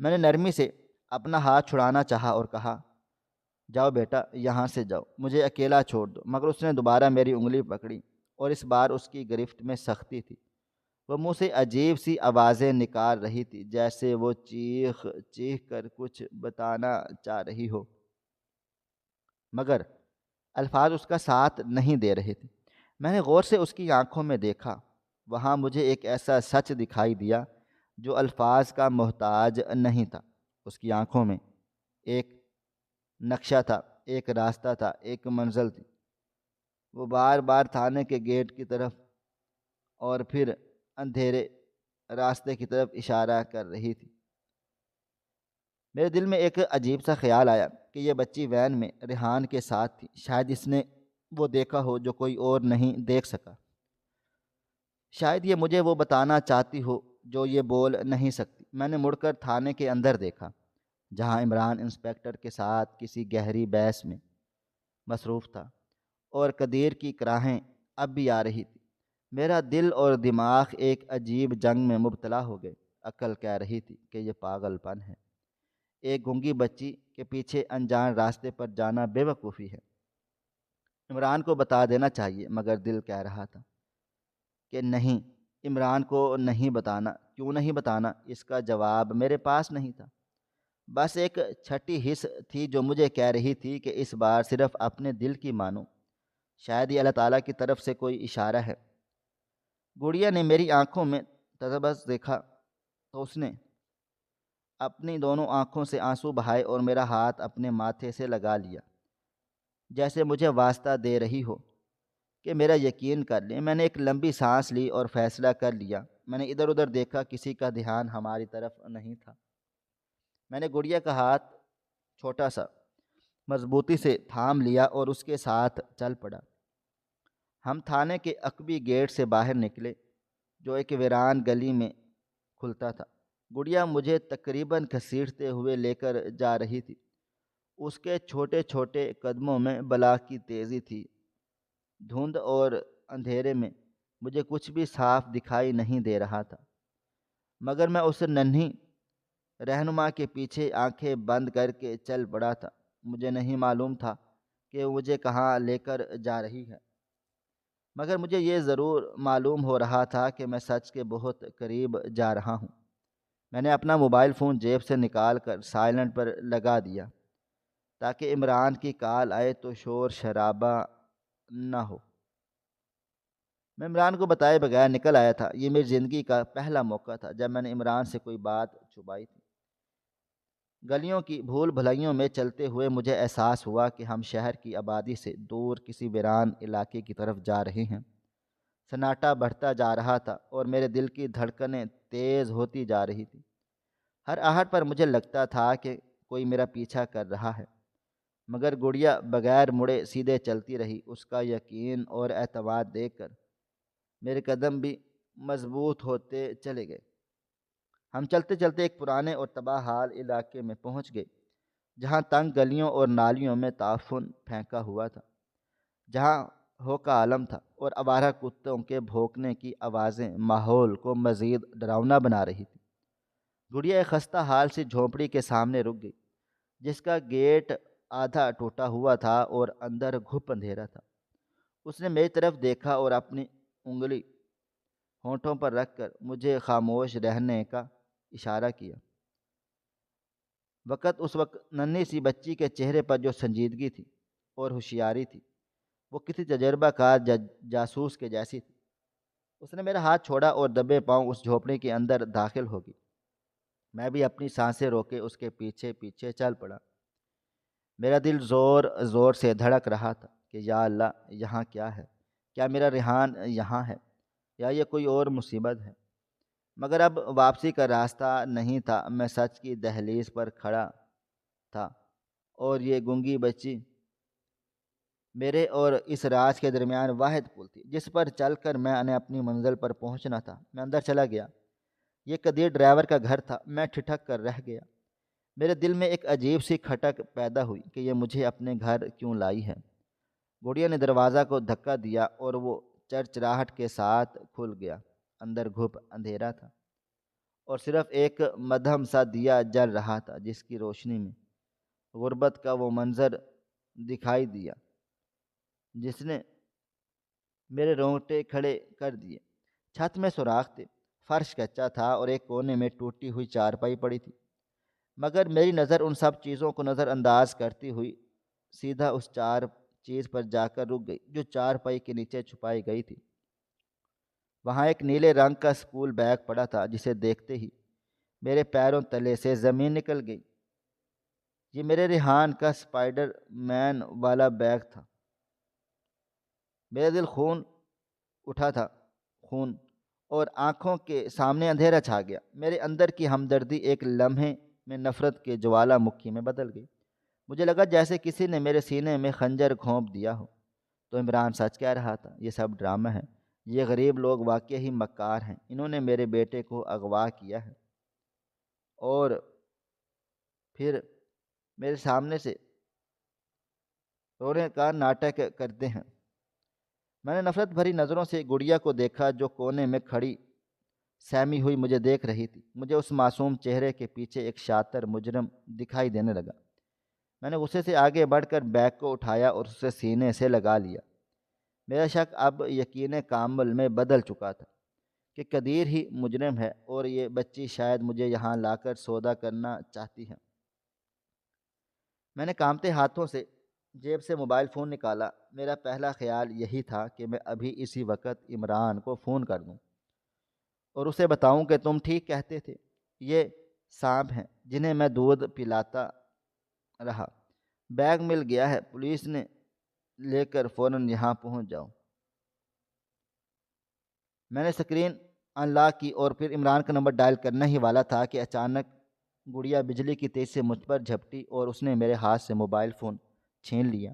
میں نے نرمی سے اپنا ہاتھ چھڑانا چاہا اور کہا، جاؤ بیٹا، یہاں سے جاؤ، مجھے اکیلا چھوڑ دو، مگر اس نے دوبارہ میری انگلی پکڑی اور اس بار اس کی گرفت میں سختی تھی۔ وہ منہ سے عجیب سی آوازیں نکال رہی تھی جیسے وہ چیخ چیخ کر کچھ بتانا چاہ رہی ہو، مگر الفاظ اس کا ساتھ نہیں دے رہے تھے۔ میں نے غور سے اس کی آنکھوں میں دیکھا، وہاں مجھے ایک ایسا سچ دکھائی دیا جو الفاظ کا محتاج نہیں تھا۔ اس کی آنکھوں میں ایک نقشہ تھا، ایک راستہ تھا، ایک منزل تھی۔ وہ بار بار تھانے کے گیٹ کی طرف اور پھر اندھیرے راستے کی طرف اشارہ کر رہی تھی۔ میرے دل میں ایک عجیب سا خیال آیا کہ یہ بچی وین میں ریحان کے ساتھ تھی، شاید اس نے وہ دیکھا ہو جو کوئی اور نہیں دیکھ سکا، شاید یہ مجھے وہ بتانا چاہتی ہو جو یہ بول نہیں سکتی۔ میں نے مڑ کر تھانے کے اندر دیکھا جہاں عمران انسپکٹر کے ساتھ کسی گہری بحث میں مصروف تھا اور قدیر کی کراہیں اب بھی آ رہی تھی۔ میرا دل اور دماغ ایک عجیب جنگ میں مبتلا ہو گئے۔ عقل کہہ رہی تھی کہ یہ پاگل پن ہے، ایک گونگی بچی کے پیچھے انجان راستے پر جانا بے وقوفی ہے۔ عمران کو بتا دینا چاہیے، مگر دل کہہ رہا تھا کہ نہیں، عمران کو نہیں بتانا۔ کیوں نہیں بتانا؟ اس کا جواب میرے پاس نہیں تھا۔ بس ایک چھٹی حس تھی جو مجھے کہہ رہی تھی کہ اس بار صرف اپنے دل کی مانو، شاید یہ اللہ تعالیٰ کی طرف سے کوئی اشارہ ہے۔ گڑیا نے میری آنکھوں میں تذبذب دیکھا تو اس نے اپنی دونوں آنکھوں سے آنسو بہائے اور میرا ہاتھ اپنے ماتھے سے لگا لیا جیسے مجھے واسطہ دے رہی ہو کہ میرا یقین کر لیں۔ میں نے ایک لمبی سانس لی اور فیصلہ کر لیا۔ میں نے ادھر ادھر دیکھا، کسی کا دھیان ہماری طرف نہیں تھا۔ میں نے گڑیا کا ہاتھ چھوٹا سا مضبوطی سے تھام لیا اور اس کے ساتھ چل پڑا۔ ہم تھانے کے عقبی گیٹ سے باہر نکلے جو ایک ویران گلی میں کھلتا تھا۔ گڑیا مجھے تقریباً گھسیٹتے ہوئے لے کر جا رہی تھی۔ اس کے چھوٹے چھوٹے قدموں میں بلا کی تیزی تھی۔ دھند اور اندھیرے میں مجھے کچھ بھی صاف دکھائی نہیں دے رہا تھا، مگر میں اس ننھی رہنما کے پیچھے آنکھیں بند کر کے چل پڑا تھا۔ مجھے نہیں معلوم تھا کہ وہ مجھے کہاں لے کر جا رہی ہے، مگر مجھے یہ ضرور معلوم ہو رہا تھا کہ میں سچ کے بہت قریب جا رہا ہوں۔ میں نے اپنا موبائل فون جیب سے نکال کر سائلنٹ پر لگا دیا تاکہ عمران کی کال آئے تو شور شرابہ نہ ہو۔ میں عمران کو بتائے بغیر نکل آیا تھا۔ یہ میری زندگی کا پہلا موقع تھا جب میں نے عمران سے کوئی بات چھپائی تھی۔ گلیوں کی بھول بھلائیوں میں چلتے ہوئے مجھے احساس ہوا کہ ہم شہر کی آبادی سے دور کسی ویران علاقے کی طرف جا رہے ہیں۔ سناٹا بڑھتا جا رہا تھا اور میرے دل کی دھڑکنیں تیز ہوتی جا رہی تھی۔ ہر آہٹ پر مجھے لگتا تھا کہ کوئی میرا پیچھا کر رہا ہے، مگر گڑیا بغیر مڑے سیدھے چلتی رہی۔ اس کا یقین اور اعتماد دیکھ کر میرے قدم بھی مضبوط ہوتے چلے گئے۔ ہم چلتے چلتے ایک پرانے اور تباہ حال علاقے میں پہنچ گئے جہاں تنگ گلیوں اور نالیوں میں تعفن پھینکا ہوا تھا، جہاں ہو کا عالم تھا اور آوارہ کتوں کے بھونکنے کی آوازیں ماحول کو مزید ڈراؤنا بنا رہی تھی۔ گڑیا ایک خستہ حال سی جھونپڑی کے سامنے رک گئی جس کا گیٹ آدھا ٹوٹا ہوا تھا اور اندر گھپ اندھیرا تھا۔ اس نے میری طرف دیکھا اور اپنی انگلی ہونٹوں پر رکھ کر مجھے خاموش رہنے کا اشارہ کیا۔ اس وقت ننھی سی بچی کے چہرے پر جو سنجیدگی تھی اور ہوشیاری تھی وہ کسی تجربہ کار جاسوس کے جیسی تھی۔ اس نے میرا ہاتھ چھوڑا اور دبے پاؤں اس جھونپڑی کے اندر داخل ہو گئی۔ میں بھی اپنی سانسیں روکے اس کے پیچھے پیچھے چل پڑا۔ میرا دل زور زور سے دھڑک رہا تھا کہ یا اللہ، یہاں کیا ہے؟ کیا میرا ریحان یہاں ہے یا یہ کوئی اور مصیبت ہے؟ مگر اب واپسی کا راستہ نہیں تھا۔ میں سچ کی دہلیز پر کھڑا تھا اور یہ گنگی بچی میرے اور اس راج کے درمیان واحد پل تھی جس پر چل کر میں نے اپنی منزل پر پہنچنا تھا۔ میں اندر چلا گیا۔ یہ قدیر ڈرائیور کا گھر تھا۔ میں ٹھٹک کر رہ گیا۔ میرے دل میں ایک عجیب سی کھٹک پیدا ہوئی کہ یہ مجھے اپنے گھر کیوں لائی ہے۔ گڑیا نے دروازہ کو دھکا دیا اور وہ چرچراہٹ کے ساتھ کھل گیا۔ اندر گھپ اندھیرا تھا اور صرف ایک مدھم سا دیا جل رہا تھا جس کی روشنی میں غربت کا وہ منظر دکھائی دیا جس نے میرے رونگٹے کھڑے کر دیے۔ چھت میں سوراخ تھے، فرش کچا تھا اور ایک کونے میں ٹوٹی ہوئی چارپائی پڑی تھی، مگر میری نظر ان سب چیزوں کو نظر انداز کرتی ہوئی سیدھا اس چیز پر جا کر رک گئی جو چارپائی کے نیچے چھپائی گئی تھی۔ وہاں ایک نیلے رنگ کا اسکول بیگ پڑا تھا جسے دیکھتے ہی میرے پیروں تلے سے زمین نکل گئی۔ یہ میرے ریحان کا اسپائڈر مین والا بیگ تھا۔ میرا دل خون اٹھا تھا، خون، اور آنکھوں کے سامنے اندھیرا چھا گیا۔ میرے اندر کی ہمدردی ایک لمحے میں نفرت کے جوالا مکھی میں بدل گئی۔ مجھے لگا جیسے کسی نے میرے سینے میں خنجر گھونپ دیا ہو۔ تو عمران سچ کہہ رہا تھا، یہ سب ڈرامہ ہے۔ یہ غریب لوگ واقعی ہی مکار ہیں۔ انہوں نے میرے بیٹے کو اغوا کیا ہے اور پھر میرے سامنے سے رونے کا ناٹک کرتے ہیں۔ میں نے نفرت بھری نظروں سے گڑیا کو دیکھا جو کونے میں کھڑی سہمی ہوئی مجھے دیکھ رہی تھی۔ مجھے اس معصوم چہرے کے پیچھے ایک شاطر مجرم دکھائی دینے لگا۔ میں نے غصے سے آگے بڑھ کر بیگ کو اٹھایا اور اسے سینے سے لگا لیا۔ میرا شک اب یقین کامل میں بدل چکا تھا کہ قدیر ہی مجرم ہے اور یہ بچی شاید مجھے یہاں لا کر سودا کرنا چاہتی ہے۔ میں نے کانپتے ہاتھوں سے جیب سے موبائل فون نکالا۔ میرا پہلا خیال یہی تھا کہ میں ابھی اسی وقت عمران کو فون کر دوں اور اسے بتاؤں کہ تم ٹھیک کہتے تھے، یہ سانپ ہیں جنہیں میں دودھ پلاتا رہا۔ بیگ مل گیا ہے، پولیس نے لے کر فوراً یہاں پہنچ جاؤ۔ میں نے اسکرین ان لاک کی اور پھر عمران کا نمبر ڈائل کرنا ہی والا تھا کہ اچانک گڑیا بجلی کی تیز سے مجھ پر جھپٹی اور اس نے میرے ہاتھ سے موبائل فون چھین لیا۔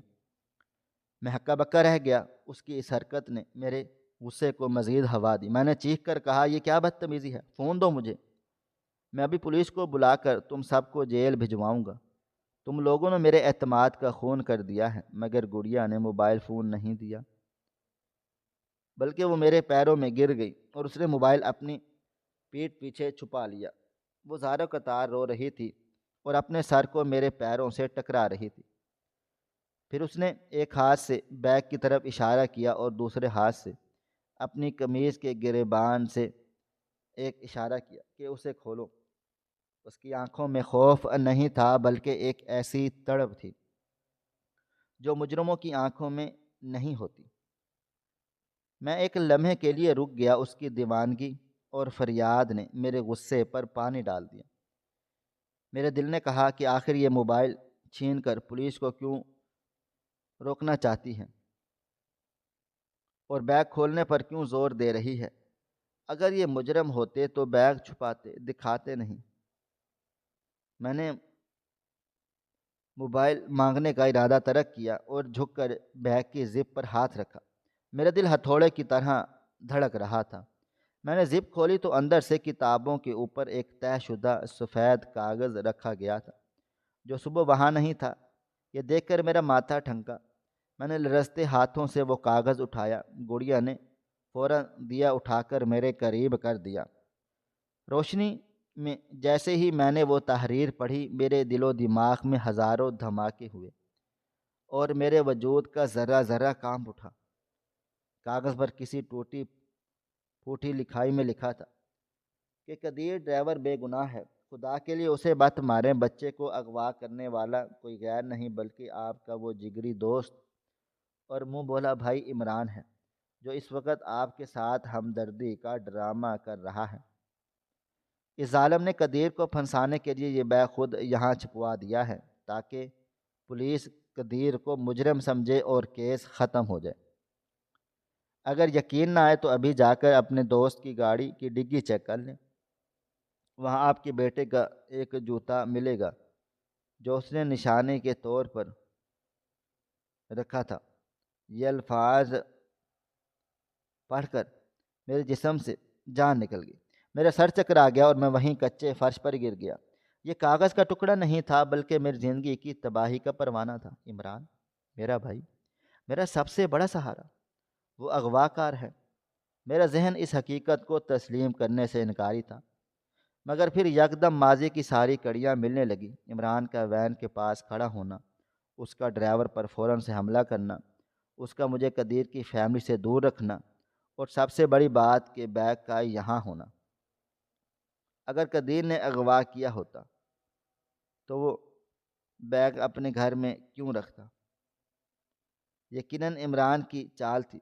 میں ہکا بکا رہ گیا۔ اس کی اس حرکت نے میرے غصے کو مزید ہوا دی۔ میں نے چیخ کر کہا، یہ کیا بدتمیزی ہے؟ فون دو مجھے، میں ابھی پولیس کو بلا کر تم سب کو جیل بھجواؤں گا۔ تم لوگوں نے میرے اعتماد کا خون کر دیا ہے۔ مگر گڑیا نے موبائل فون نہیں دیا، بلکہ وہ میرے پیروں میں گر گئی اور اس نے موبائل اپنی پیٹھ پیچھے چھپا لیا۔ وہ زاروں قطار رو رہی تھی اور اپنے سر کو میرے پیروں سے ٹکرا رہی تھی۔ پھر اس نے ایک ہاتھ سے بیگ کی طرف اشارہ کیا اور دوسرے ہاتھ سے اپنی قمیض کے گریبان سے ایک اشارہ کیا کہ اسے کھولو۔ اس کی آنکھوں میں خوف نہیں تھا بلکہ ایک ایسی تڑپ تھی جو مجرموں کی آنکھوں میں نہیں ہوتی۔ میں ایک لمحے کے لیے رک گیا۔ اس کی دیوانگی اور فریاد نے میرے غصے پر پانی ڈال دیا۔ میرے دل نے کہا کہ آخر یہ موبائل چھین کر پولیس کو کیوں روکنا چاہتی ہے اور بیگ کھولنے پر کیوں زور دے رہی ہے؟ اگر یہ مجرم ہوتے تو بیگ چھپاتے، دکھاتے نہیں۔ میں نے موبائل مانگنے کا ارادہ ترک کیا اور جھک کر بیگ کی زپ پر ہاتھ رکھا۔ میرا دل ہتھوڑے کی طرح دھڑک رہا تھا۔ میں نے زپ کھولی تو اندر سے کتابوں کے اوپر ایک طے شدہ سفید کاغذ رکھا گیا تھا جو صبح وہاں نہیں تھا۔ یہ دیکھ کر میرا ماتھا ٹھنکا۔ میں نے لرزتے ہاتھوں سے وہ کاغذ اٹھایا۔ گڑیا نے فوراً دیا اٹھا کر میرے قریب کر دیا۔ روشنی میں جیسے ہی میں نے وہ تحریر پڑھی، میرے دل و دماغ میں ہزاروں دھماکے ہوئے اور میرے وجود کا ذرہ ذرہ کانپ اٹھا۔ کاغذ پر کسی ٹوٹی پھوٹی لکھائی میں لکھا تھا کہ قدیر ڈرائیور بے گناہ ہے، خدا کے لیے اسے مت ماریں، بچے کو اغوا کرنے والا کوئی غیر نہیں بلکہ آپ کا وہ جگری دوست اور منہ بولا بھائی عمران ہے، جو اس وقت آپ کے ساتھ ہمدردی کا ڈرامہ کر رہا ہے۔ اس ظالم نے قدیر کو پھنسانے کے لیے یہ بیگ خود یہاں چھپوا دیا ہے تاکہ پولیس قدیر کو مجرم سمجھے اور کیس ختم ہو جائے۔ اگر یقین نہ آئے تو ابھی جا کر اپنے دوست کی گاڑی کی ڈگی چیک کر لیں، وہاں آپ کے بیٹے کا ایک جوتا ملے گا جو اس نے نشانی کے طور پر رکھا تھا۔ یہ الفاظ پڑھ کر میرے جسم سے جان نکل گئی، میرا سر چکرا گیا اور میں وہیں کچے فرش پر گر گیا۔ یہ کاغذ کا ٹکڑا نہیں تھا بلکہ میری زندگی کی تباہی کا پروانہ تھا۔ عمران میرا بھائی، میرا سب سے بڑا سہارا، وہ اغوا کار ہے۔ میرا ذہن اس حقیقت کو تسلیم کرنے سے انکاری تھا، مگر پھر یکدم ماضی کی ساری کڑیاں ملنے لگی۔ عمران کا وین کے پاس کھڑا ہونا، اس کا ڈرائیور پر فوراً سے حملہ کرنا، اس کا مجھے قدیر کی فیملی سے دور رکھنا، اور سب سے بڑی بات کہ بیگ کا یہاں ہونا۔ اگر قدیر نے اغوا کیا ہوتا تو وہ بیگ اپنے گھر میں کیوں رکھتا؟ یقیناً عمران کی چال تھی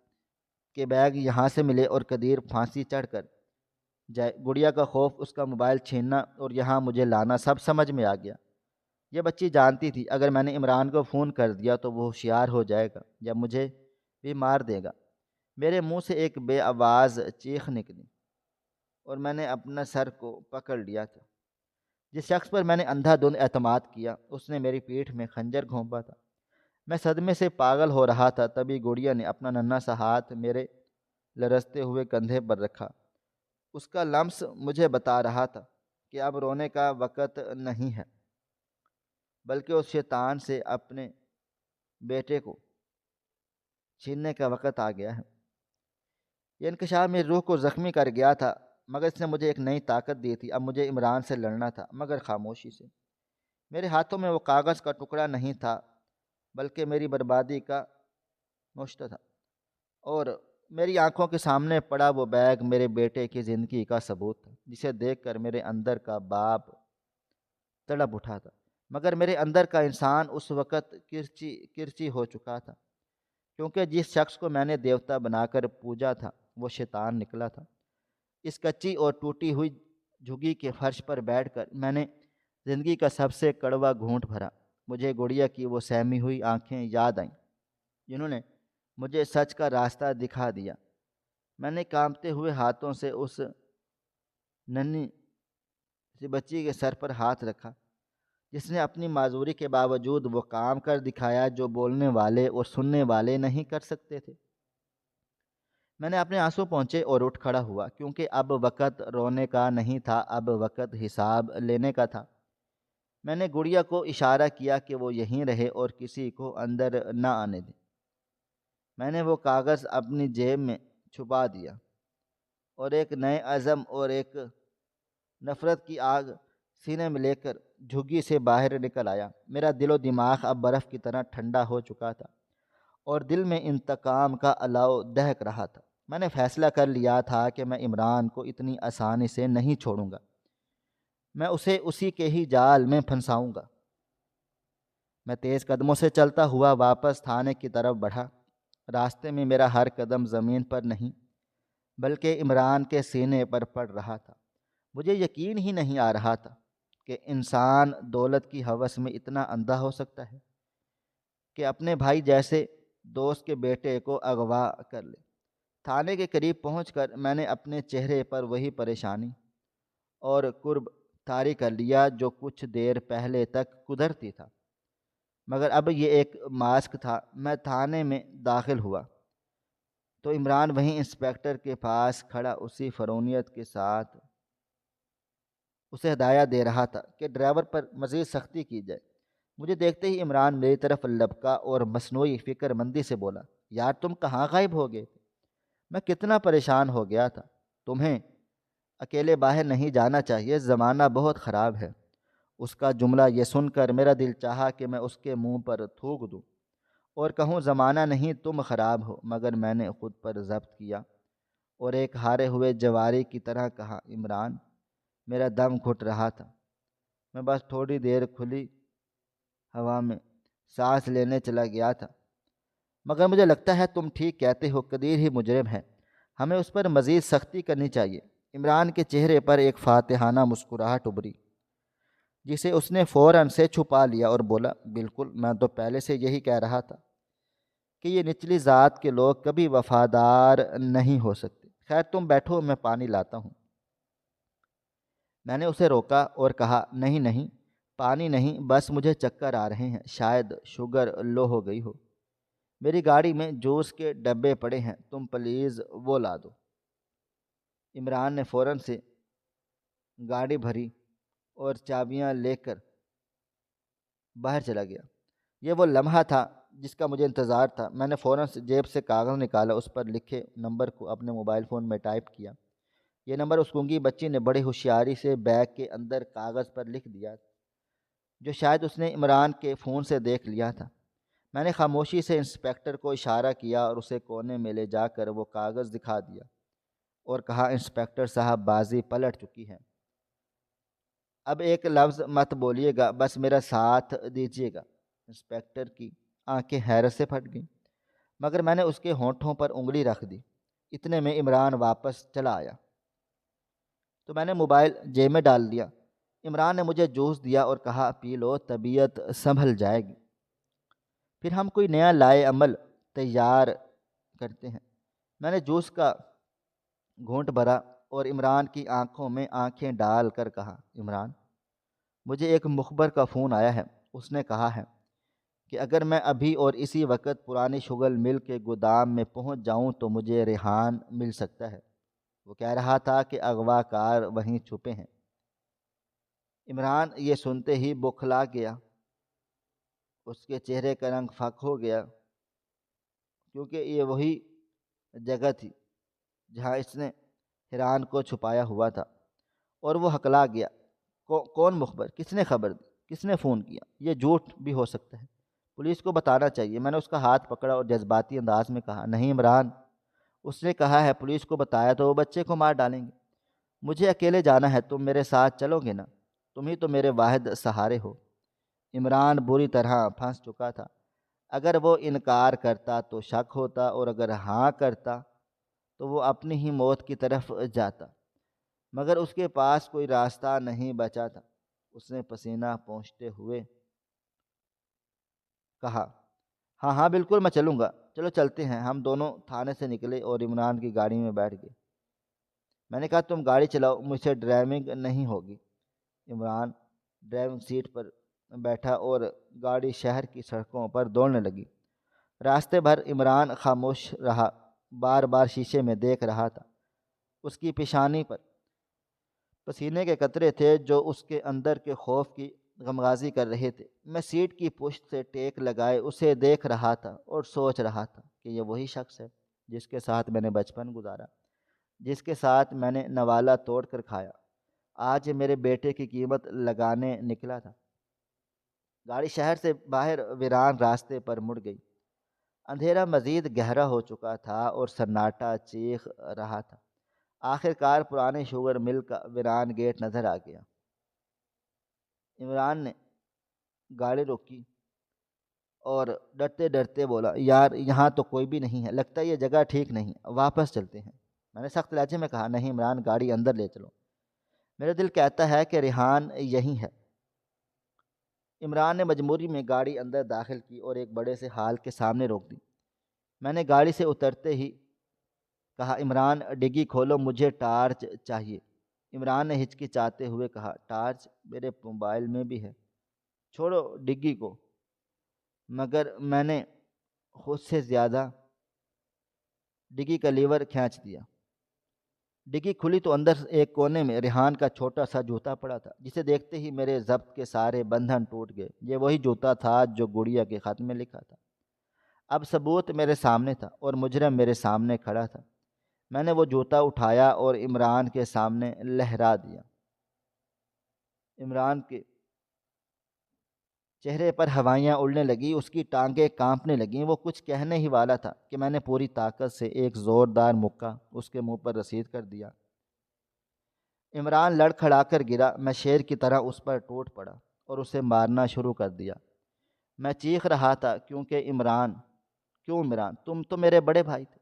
کہ بیگ یہاں سے ملے اور قدیر پھانسی چڑھ کر جائے۔ گڑیا کا خوف، اس کا موبائل چھیننا اور یہاں مجھے لانا، سب سمجھ میں آ گیا۔ یہ بچی جانتی تھی اگر میں نے عمران کو فون کر دیا تو وہ ہوشیار ہو جائے گا یا مجھے بھی مار دے گا۔ میرے منہ سے ایک بے آواز چیخ نکلی اور میں نے اپنا سر کو پکڑ لیا تھا۔ جس شخص پر میں نے اندھا دھند اعتماد کیا، اس نے میری پیٹھ میں خنجر گھونپا تھا۔ میں صدمے سے پاگل ہو رہا تھا، تبھی گڑیا نے اپنا ننھا سا ہاتھ میرے لرزتے ہوئے کندھے پر رکھا۔ اس کا لمس مجھے بتا رہا تھا کہ اب رونے کا وقت نہیں ہے، بلکہ اس شیطان سے اپنے بیٹے کو چھیننے کا وقت آ گیا ہے۔ یہ انکشاف میری روح کو زخمی کر گیا تھا، مگر اس نے مجھے ایک نئی طاقت دی تھی۔ اب مجھے عمران سے لڑنا تھا، مگر خاموشی سے۔ میرے ہاتھوں میں وہ کاغذ کا ٹکڑا نہیں تھا بلکہ میری بربادی کا نوشتہ تھا، اور میری آنکھوں کے سامنے پڑا وہ بیگ میرے بیٹے کی زندگی کا ثبوت تھا، جسے دیکھ کر میرے اندر کا باپ تڑپ اٹھا تھا، مگر میرے اندر کا انسان اس وقت کرچی ہو چکا تھا، کیونکہ جس شخص کو میں نے دیوتا بنا کر پوجا تھا وہ شیطان نکلا تھا۔ اس کچی اور ٹوٹی ہوئی جھگی کے فرش پر بیٹھ کر میں نے زندگی کا سب سے کڑوا گھونٹ بھرا۔ مجھے گڑیا کی وہ سہمی ہوئی آنکھیں یاد آئیں جنہوں نے مجھے سچ کا راستہ دکھا دیا۔ میں نے کانپتے ہوئے ہاتھوں سے اس ننھی سی بچی کے سر پر ہاتھ رکھا جس نے اپنی معذوری کے باوجود وہ کام کر دکھایا جو بولنے والے اور سننے والے نہیں کر سکتے تھے۔ میں نے اپنے آنسو پہنچے اور اٹھ کھڑا ہوا، کیونکہ اب وقت رونے کا نہیں تھا، اب وقت حساب لینے کا تھا۔ میں نے گڑیا کو اشارہ کیا کہ وہ یہیں رہے اور کسی کو اندر نہ آنے دے۔ میں نے وہ کاغذ اپنی جیب میں چھپا دیا اور ایک نئے عزم اور ایک نفرت کی آگ سینے میں لے کر جھگی سے باہر نکل آیا۔ میرا دل و دماغ اب برف کی طرح ٹھنڈا ہو چکا تھا اور دل میں انتقام کا الاؤ دہک رہا تھا۔ میں نے فیصلہ کر لیا تھا کہ میں عمران کو اتنی آسانی سے نہیں چھوڑوں گا، میں اسے اسی کے ہی جال میں پھنساؤں گا۔ میں تیز قدموں سے چلتا ہوا واپس تھانے کی طرف بڑھا۔ راستے میں میرا ہر قدم زمین پر نہیں بلکہ عمران کے سینے پر پڑ رہا تھا۔ مجھے یقین ہی نہیں آ رہا تھا کہ انسان دولت کی ہوس میں اتنا اندھا ہو سکتا ہے کہ اپنے بھائی جیسے دوست کے بیٹے کو اغوا کر لے۔ تھانے کے قریب پہنچ کر میں نے اپنے چہرے پر وہی پریشانی اور کرب طاری کر لیا جو کچھ دیر پہلے تک قدرتی تھا، مگر اب یہ ایک ماسک تھا۔ میں تھانے میں داخل ہوا تو عمران وہیں انسپکٹر کے پاس کھڑا اسی فرونیت کے ساتھ اسے ہدایت دے رہا تھا کہ ڈرائیور پر مزید سختی کی جائے۔ مجھے دیکھتے ہی عمران میری طرف لبکا اور مصنوعی فکر مندی سے بولا، یار تم کہاں غائب ہو گئے تھے؟ میں کتنا پریشان ہو گیا تھا۔ تمہیں اکیلے باہر نہیں جانا چاہیے، زمانہ بہت خراب ہے۔ اس کا جملہ یہ سن کر میرا دل چاہا کہ میں اس کے منہ پر تھوک دوں اور کہوں زمانہ نہیں تم خراب ہو، مگر میں نے خود پر ضبط کیا اور ایک ہارے ہوئے جواری کی طرح کہا، عمران، میرا دم گھٹ رہا تھا، میں بس تھوڑی دیر کھلی ہوا میں سانس لینے چلا گیا تھا، مگر مجھے لگتا ہے تم ٹھیک کہتے ہو، قدیر ہی مجرم ہے، ہمیں اس پر مزید سختی کرنی چاہیے۔ عمران کے چہرے پر ایک فاتحانہ مسکراہٹ ابھری، جسے اس نے فوراً سے چھپا لیا اور بولا، بالکل، میں تو پہلے سے یہی کہہ رہا تھا کہ یہ نچلی ذات کے لوگ کبھی وفادار نہیں ہو سکتے۔ خیر تم بیٹھو، میں پانی لاتا ہوں۔ میں نے اسے روکا اور کہا، نہیں نہیں، پانی نہیں، بس مجھے چکر آ رہے ہیں، شاید شوگر لو ہو گئی ہو، میری گاڑی میں جوس کے ڈبے پڑے ہیں، تم پلیز وہ لا دو۔ عمران نے فوراً سے گاڑی بھری اور چابیاں لے کر باہر چلا گیا۔ یہ وہ لمحہ تھا جس کا مجھے انتظار تھا۔ میں نے فوراً سے جیب سے کاغذ نکالا، اس پر لکھے نمبر کو اپنے موبائل فون میں ٹائپ کیا۔ یہ نمبر اس گونگی بچی نے بڑی ہوشیاری سے بیگ کے اندر کاغذ پر لکھ دیا، جو شاید اس نے عمران کے فون سے دیکھ لیا تھا۔ میں نے خاموشی سے انسپکٹر کو اشارہ کیا اور اسے کونے میں لے جا کر وہ کاغذ دکھا دیا اور کہا، انسپکٹر صاحب، بازی پلٹ چکی ہے، اب ایک لفظ مت بولیے گا، بس میرا ساتھ دیجیے گا۔ انسپکٹر کی آنکھیں حیرت سے پھٹ گئیں، مگر میں نے اس کے ہونٹوں پر انگلی رکھ دی۔ اتنے میں عمران واپس چلا آیا تو میں نے موبائل جیب میں ڈال دیا۔ عمران نے مجھے جوس دیا اور کہا، پی لو، طبیعت سنبھل جائے گی، پھر ہم کوئی نیا لائے عمل تیار کرتے ہیں۔ میں نے جوس کا گھونٹ بھرا اور عمران کی آنکھوں میں آنکھیں ڈال کر کہا، عمران، مجھے ایک مخبر کا فون آیا ہے، اس نے کہا ہے کہ اگر میں ابھی اور اسی وقت پرانی شگل مل کے گودام میں پہنچ جاؤں تو مجھے ریحان مل سکتا ہے۔ وہ کہہ رہا تھا کہ اغوا کار وہیں چھپے ہیں۔ عمران یہ سنتے ہی بوکھلا گیا، اس کے چہرے کا رنگ فاق ہو گیا، کیونکہ یہ وہی جگہ تھی جہاں اس نے حیران کو چھپایا ہوا تھا، اور وہ ہکلا گیا۔ کون مخبر؟ کس نے خبر دی؟ کس نے فون کیا؟ یہ جھوٹ بھی ہو سکتا ہے، پولیس کو بتانا چاہیے۔ میں نے اس کا ہاتھ پکڑا اور جذباتی انداز میں کہا، نہیں عمران، اس نے کہا ہے پولیس کو بتایا تو وہ بچے کو مار ڈالیں گے، مجھے اکیلے جانا ہے، تم میرے ساتھ چلو گے نا؟ تم ہی تو میرے واحد سہارے ہو۔ عمران بری طرح پھنس چکا تھا، اگر وہ انکار کرتا تو شک ہوتا، اور اگر ہاں کرتا تو وہ اپنی ہی موت کی طرف جاتا، مگر اس کے پاس کوئی راستہ نہیں بچا تھا۔ اس نے پسینہ پوچھتے ہوئے کہا، ہاں ہاں بالکل، میں چلوں گا، چلو چلتے ہیں۔ ہم دونوں تھانے سے نکلے اور عمران کی گاڑی میں بیٹھ گئے۔ میں نے کہا، تم گاڑی چلاؤ، مجھ سے ڈرائیونگ نہیں ہوگی۔ عمران ڈرائیونگ سیٹ پر بیٹھا اور گاڑی شہر کی سڑکوں پر دوڑنے لگی۔ راستے بھر عمران خاموش رہا، بار بار شیشے میں دیکھ رہا تھا۔ اس کی پیشانی پر پسینے کے قطرے تھے جو اس کے اندر کے خوف کی غمغازی کر رہے تھے۔ میں سیٹ کی پشت سے ٹیک لگائے اسے دیکھ رہا تھا اور سوچ رہا تھا کہ یہ وہی شخص ہے جس کے ساتھ میں نے بچپن گزارا، جس کے ساتھ میں نے نوالا توڑ کر کھایا، آج میرے بیٹے کی قیمت لگانے نکلا تھا۔ گاڑی شہر سے باہر ویران راستے پر مڑ گئی۔ اندھیرا مزید گہرا ہو چکا تھا اور سناٹا چیخ رہا تھا۔ آخر کار پرانے شوگر مل کا ویران گیٹ نظر آ گیا۔ عمران نے گاڑی روکی اور ڈرتے ڈرتے بولا، یار یہاں تو کوئی بھی نہیں ہے، لگتا ہے یہ جگہ ٹھیک نہیں، واپس چلتے ہیں۔ میں نے سخت لہجے میں کہا، نہیں عمران، گاڑی اندر لے چلو، میرا دل کہتا ہے کہ ریحان یہی ہے۔ عمران نے مجبوری میں گاڑی اندر داخل کی اور ایک بڑے سے ہال کے سامنے روک دی۔ میں نے گاڑی سے اترتے ہی کہا، عمران ڈگی کھولو، مجھے ٹارچ چاہیے۔ عمران نے ہچکچاتے ہوئے کہا، ٹارچ میرے موبائل میں بھی ہے، چھوڑو ڈگی کو۔ مگر میں نے خود سے زیادہ ڈگی کا لیور کھینچ دیا۔ ڈگی کھلی تو اندر ایک کونے میں ریحان کا چھوٹا سا جوتا پڑا تھا، جسے دیکھتے ہی میرے ضبط کے سارے بندھن ٹوٹ گئے۔ یہ وہی جوتا تھا جو گڑیا کے خط میں لکھا تھا۔ اب ثبوت میرے سامنے تھا اور مجرم میرے سامنے کھڑا تھا۔ میں نے وہ جوتا اٹھایا اور عمران کے سامنے لہرا دیا۔ عمران کے چہرے پر ہوائیاں اڑنے لگیں، اس کی ٹانگیں کانپنے لگیں۔ وہ کچھ کہنے ہی والا تھا کہ میں نے پوری طاقت سے ایک زوردار مکہ اس کے منہ پر رسید کر دیا۔ عمران لڑکھڑا کر گرا۔ میں شیر کی طرح اس پر ٹوٹ پڑا اور اسے مارنا شروع کر دیا۔ میں چیخ رہا تھا کیونکہ عمران تم تو میرے بڑے بھائی تھے،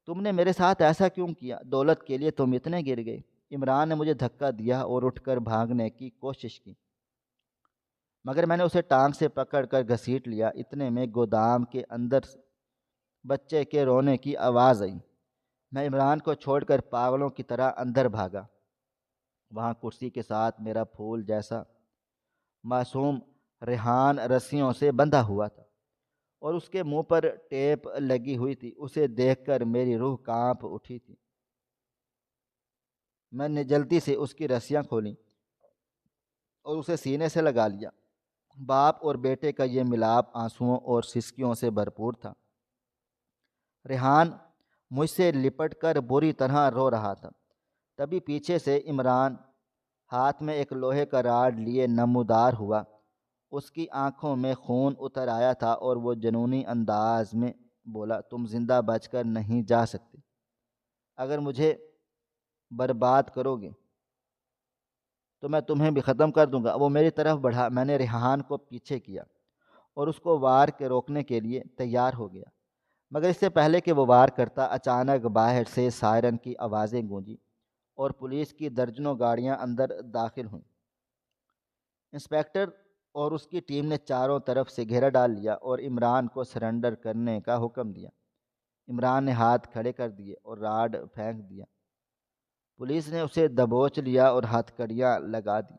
تم نے میرے ساتھ ایسا کیوں کیا؟ دولت کے لیے تم اتنے گر گئے۔ عمران نے مجھے دھکا دیا اور اٹھ کر بھاگنے کی کوشش کی، مگر میں نے اسے ٹانگ سے پکڑ کر گھسیٹ لیا۔ اتنے میں گودام کے اندر سے بچے کے رونے کی آواز آئی۔ میں عمران کو چھوڑ کر پاگلوں کی طرح اندر بھاگا۔ وہاں کرسی کے ساتھ میرا پھول جیسا معصوم ریحان رسیوں سے بندھا ہوا تھا اور اس کے منہ پر ٹیپ لگی ہوئی تھی۔ اسے دیکھ کر میری روح کانپ اٹھی تھی۔ میں نے جلدی سے اس کی رسیاں کھولیں اور اسے سینے سے لگا لیا۔ باپ اور بیٹے کا یہ ملاپ آنسوؤں اور سسکیوں سے بھرپور تھا۔ ریحان مجھ سے لپٹ کر بری طرح رو رہا تھا۔ تبھی پیچھے سے عمران ہاتھ میں ایک لوہے کا راڈ لیے نمودار ہوا۔ اس کی آنکھوں میں خون اتر آیا تھا اور وہ جنونی انداز میں بولا، تم زندہ بچ کر نہیں جا سکتے۔ اگر مجھے برباد کرو گے تو میں تمہیں بھی ختم کر دوں گا۔ وہ میری طرف بڑھا۔ میں نے ریحان کو پیچھے کیا اور اس کو وار کے روکنے کے لیے تیار ہو گیا، مگر اس سے پہلے کہ وہ وار کرتا، اچانک باہر سے سائرن کی آوازیں گونجی اور پولیس کی درجنوں گاڑیاں اندر داخل ہوئیں۔ انسپکٹر اور اس کی ٹیم نے چاروں طرف سے گھیرا ڈال لیا اور عمران کو سرنڈر کرنے کا حکم دیا۔ عمران نے ہاتھ کھڑے کر دیے اور راڈ پھینک دیا۔ پولیس نے اسے دبوچ لیا اور ہتھ کڑیاں لگا دی۔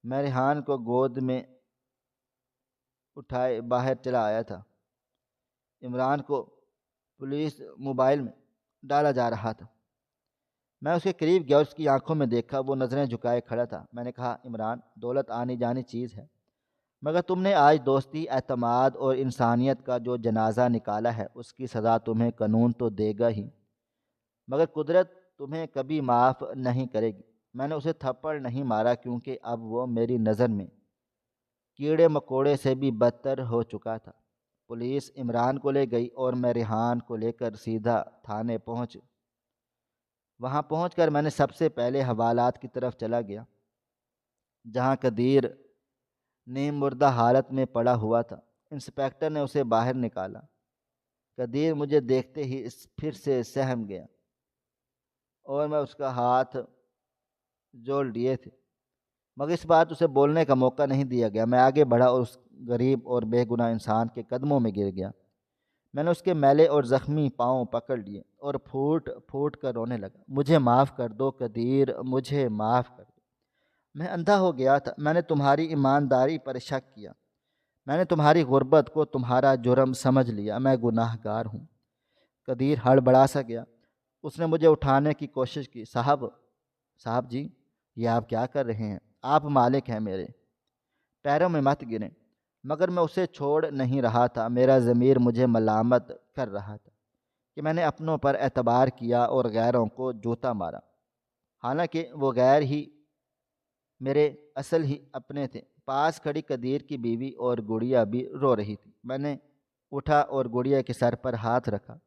میں ریحان کو گود میں اٹھائے باہر چلا آیا تھا۔ عمران کو پولیس موبائل میں ڈالا جا رہا تھا۔ میں اس کے قریب گیا اور اس کی آنکھوں میں دیکھا۔ وہ نظریں جھکائے کھڑا تھا۔ میں نے کہا، عمران، دولت آنی جانی چیز ہے، مگر تم نے آج دوستی، اعتماد اور انسانیت کا جو جنازہ نکالا ہے، اس کی سزا تمہیں قانون تو دے گا ہی، مگر قدرت تمہیں کبھی معاف نہیں کرے گی۔ میں نے اسے تھپڑ نہیں مارا کیونکہ اب وہ میری نظر میں کیڑے مکوڑے سے بھی بدتر ہو چکا تھا۔ پولیس عمران کو لے گئی اور میں ریحان کو لے کر سیدھا تھانے پہنچ۔ وہاں پہنچ کر میں نے سب سے پہلے حوالات کی طرف چلا گیا، جہاں قدیر نیم مردہ حالت میں پڑا ہوا تھا۔ انسپکٹر نے اسے باہر نکالا۔ قدیر مجھے دیکھتے ہی پھر سے سہم گیا اور میں اس کا ہاتھ جوڑ لیے تھے، مگر اس بات اسے بولنے کا موقع نہیں دیا گیا۔ میں آگے بڑھا اور اس غریب اور بے گناہ انسان کے قدموں میں گر گیا۔ میں نے اس کے میلے اور زخمی پاؤں پکڑ لیے اور پھوٹ پھوٹ کر رونے لگا۔ مجھے معاف کر دو قدیر، مجھے معاف کر دو۔ میں اندھا ہو گیا تھا۔ میں نے تمہاری ایمانداری پر شک کیا، میں نے تمہاری غربت کو تمہارا جرم سمجھ لیا۔ میں گناہ گار ہوں۔ قدیر ہڑبڑا سا گیا۔ اس نے مجھے اٹھانے کی کوشش کی۔ صاحب جی، یہ آپ کیا کر رہے ہیں؟ آپ مالک ہیں میرے، پیروں میں مت گریں۔ مگر میں اسے چھوڑ نہیں رہا تھا۔ میرا ضمیر مجھے ملامت کر رہا تھا کہ میں نے اپنوں پر اعتبار کیا اور غیروں کو جوتا مارا، حالانکہ وہ غیر ہی میرے اصل ہی اپنے تھے۔ پاس کھڑی قدیر کی بیوی اور گڑیا بھی رو رہی تھی۔ میں نے اٹھا اور گڑیا کے سر پر ہاتھ رکھا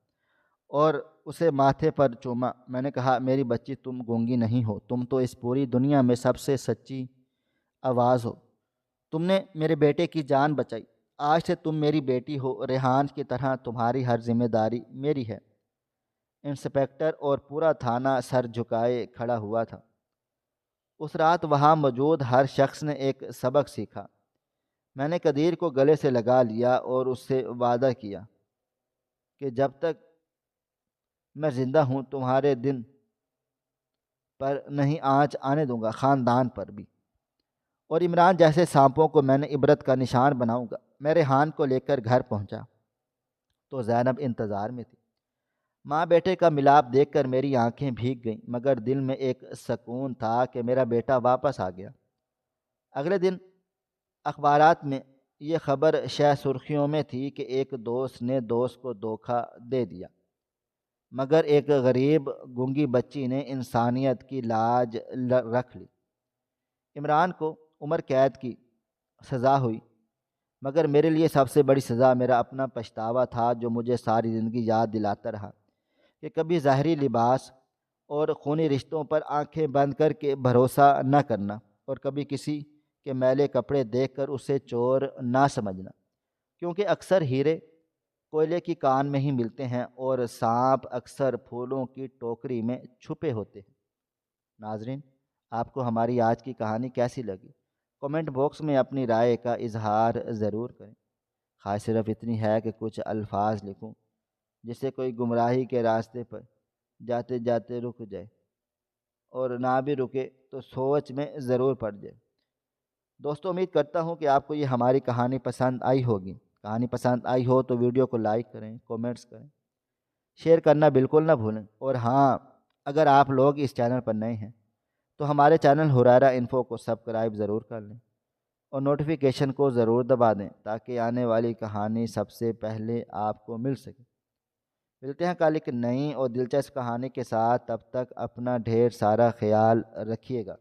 اور اسے ماتھے پر چوما۔ میں نے کہا، میری بچی، تم گونگی نہیں ہو، تم تو اس پوری دنیا میں سب سے سچی آواز ہو۔ تم نے میرے بیٹے کی جان بچائی۔ آج سے تم میری بیٹی ہو۔ ریحان کی طرح تمہاری ہر ذمہ داری میری ہے۔ انسپکٹر اور پورا تھانہ سر جھکائے کھڑا ہوا تھا۔ اس رات وہاں موجود ہر شخص نے ایک سبق سیکھا۔ میں نے قدیر کو گلے سے لگا لیا اور اس سے وعدہ کیا کہ جب تک میں زندہ ہوں تمہارے دن پر نہیں آنچ آنے دوں گا، خاندان پر بھی، اور عمران جیسے سانپوں کو میں نے عبرت کا نشان بناؤں گا۔ میں ریحان کو لے کر گھر پہنچا تو زینب انتظار میں تھی۔ ماں بیٹے کا ملاپ دیکھ کر میری آنکھیں بھیگ گئیں، مگر دل میں ایک سکون تھا کہ میرا بیٹا واپس آ گیا۔ اگلے دن اخبارات میں یہ خبر شہ سرخیوں میں تھی کہ ایک دوست نے دوست کو دھوکہ دے دیا، مگر ایک غریب گونگی بچی نے انسانیت کی لاج رکھ لی۔ عمران کو عمر قید کی سزا ہوئی، مگر میرے لیے سب سے بڑی سزا میرا اپنا پچھتاوا تھا، جو مجھے ساری زندگی یاد دلاتا رہا کہ کبھی ظاہری لباس اور خونی رشتوں پر آنکھیں بند کر کے بھروسہ نہ کرنا، اور کبھی کسی کے میلے کپڑے دیکھ کر اسے چور نہ سمجھنا، کیونکہ اکثر ہیرے کوئلے کی کان میں ہی ملتے ہیں اور سانپ اکثر پھولوں کی ٹوکری میں چھپے ہوتے ہیں۔ ناظرین، آپ کو ہماری آج کی کہانی کیسی لگی؟ کمنٹ باکس میں اپنی رائے کا اظہار ضرور کریں۔ خواہش صرف اتنی ہے کہ کچھ الفاظ لکھوں جس سے کوئی گمراہی کے راستے پر جاتے جاتے رک جائے، اور نہ بھی رکے تو سوچ میں ضرور پڑ جائے۔ دوستو، امید کرتا ہوں کہ آپ کو یہ ہماری کہانی پسند آئی ہوگی۔ کہانی پسند آئی ہو تو ویڈیو کو لائک کریں، کومنٹس کریں، شیئر کرنا بالکل نہ بھولیں، اور ہاں، اگر آپ لوگ اس چینل پر نئے ہیں تو ہمارے چینل ہریرہ انفو کو سبسکرائب ضرور کر لیں اور نوٹیفیکیشن کو ضرور دبا دیں تاکہ آنے والی کہانی سب سے پہلے آپ کو مل سکے۔ ملتے ہیں کل ایک نئی اور دلچسپ کہانی کے ساتھ، تب تک اپنا ڈھیر سارا خیال رکھیے گا۔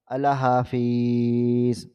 اللہ حافظ۔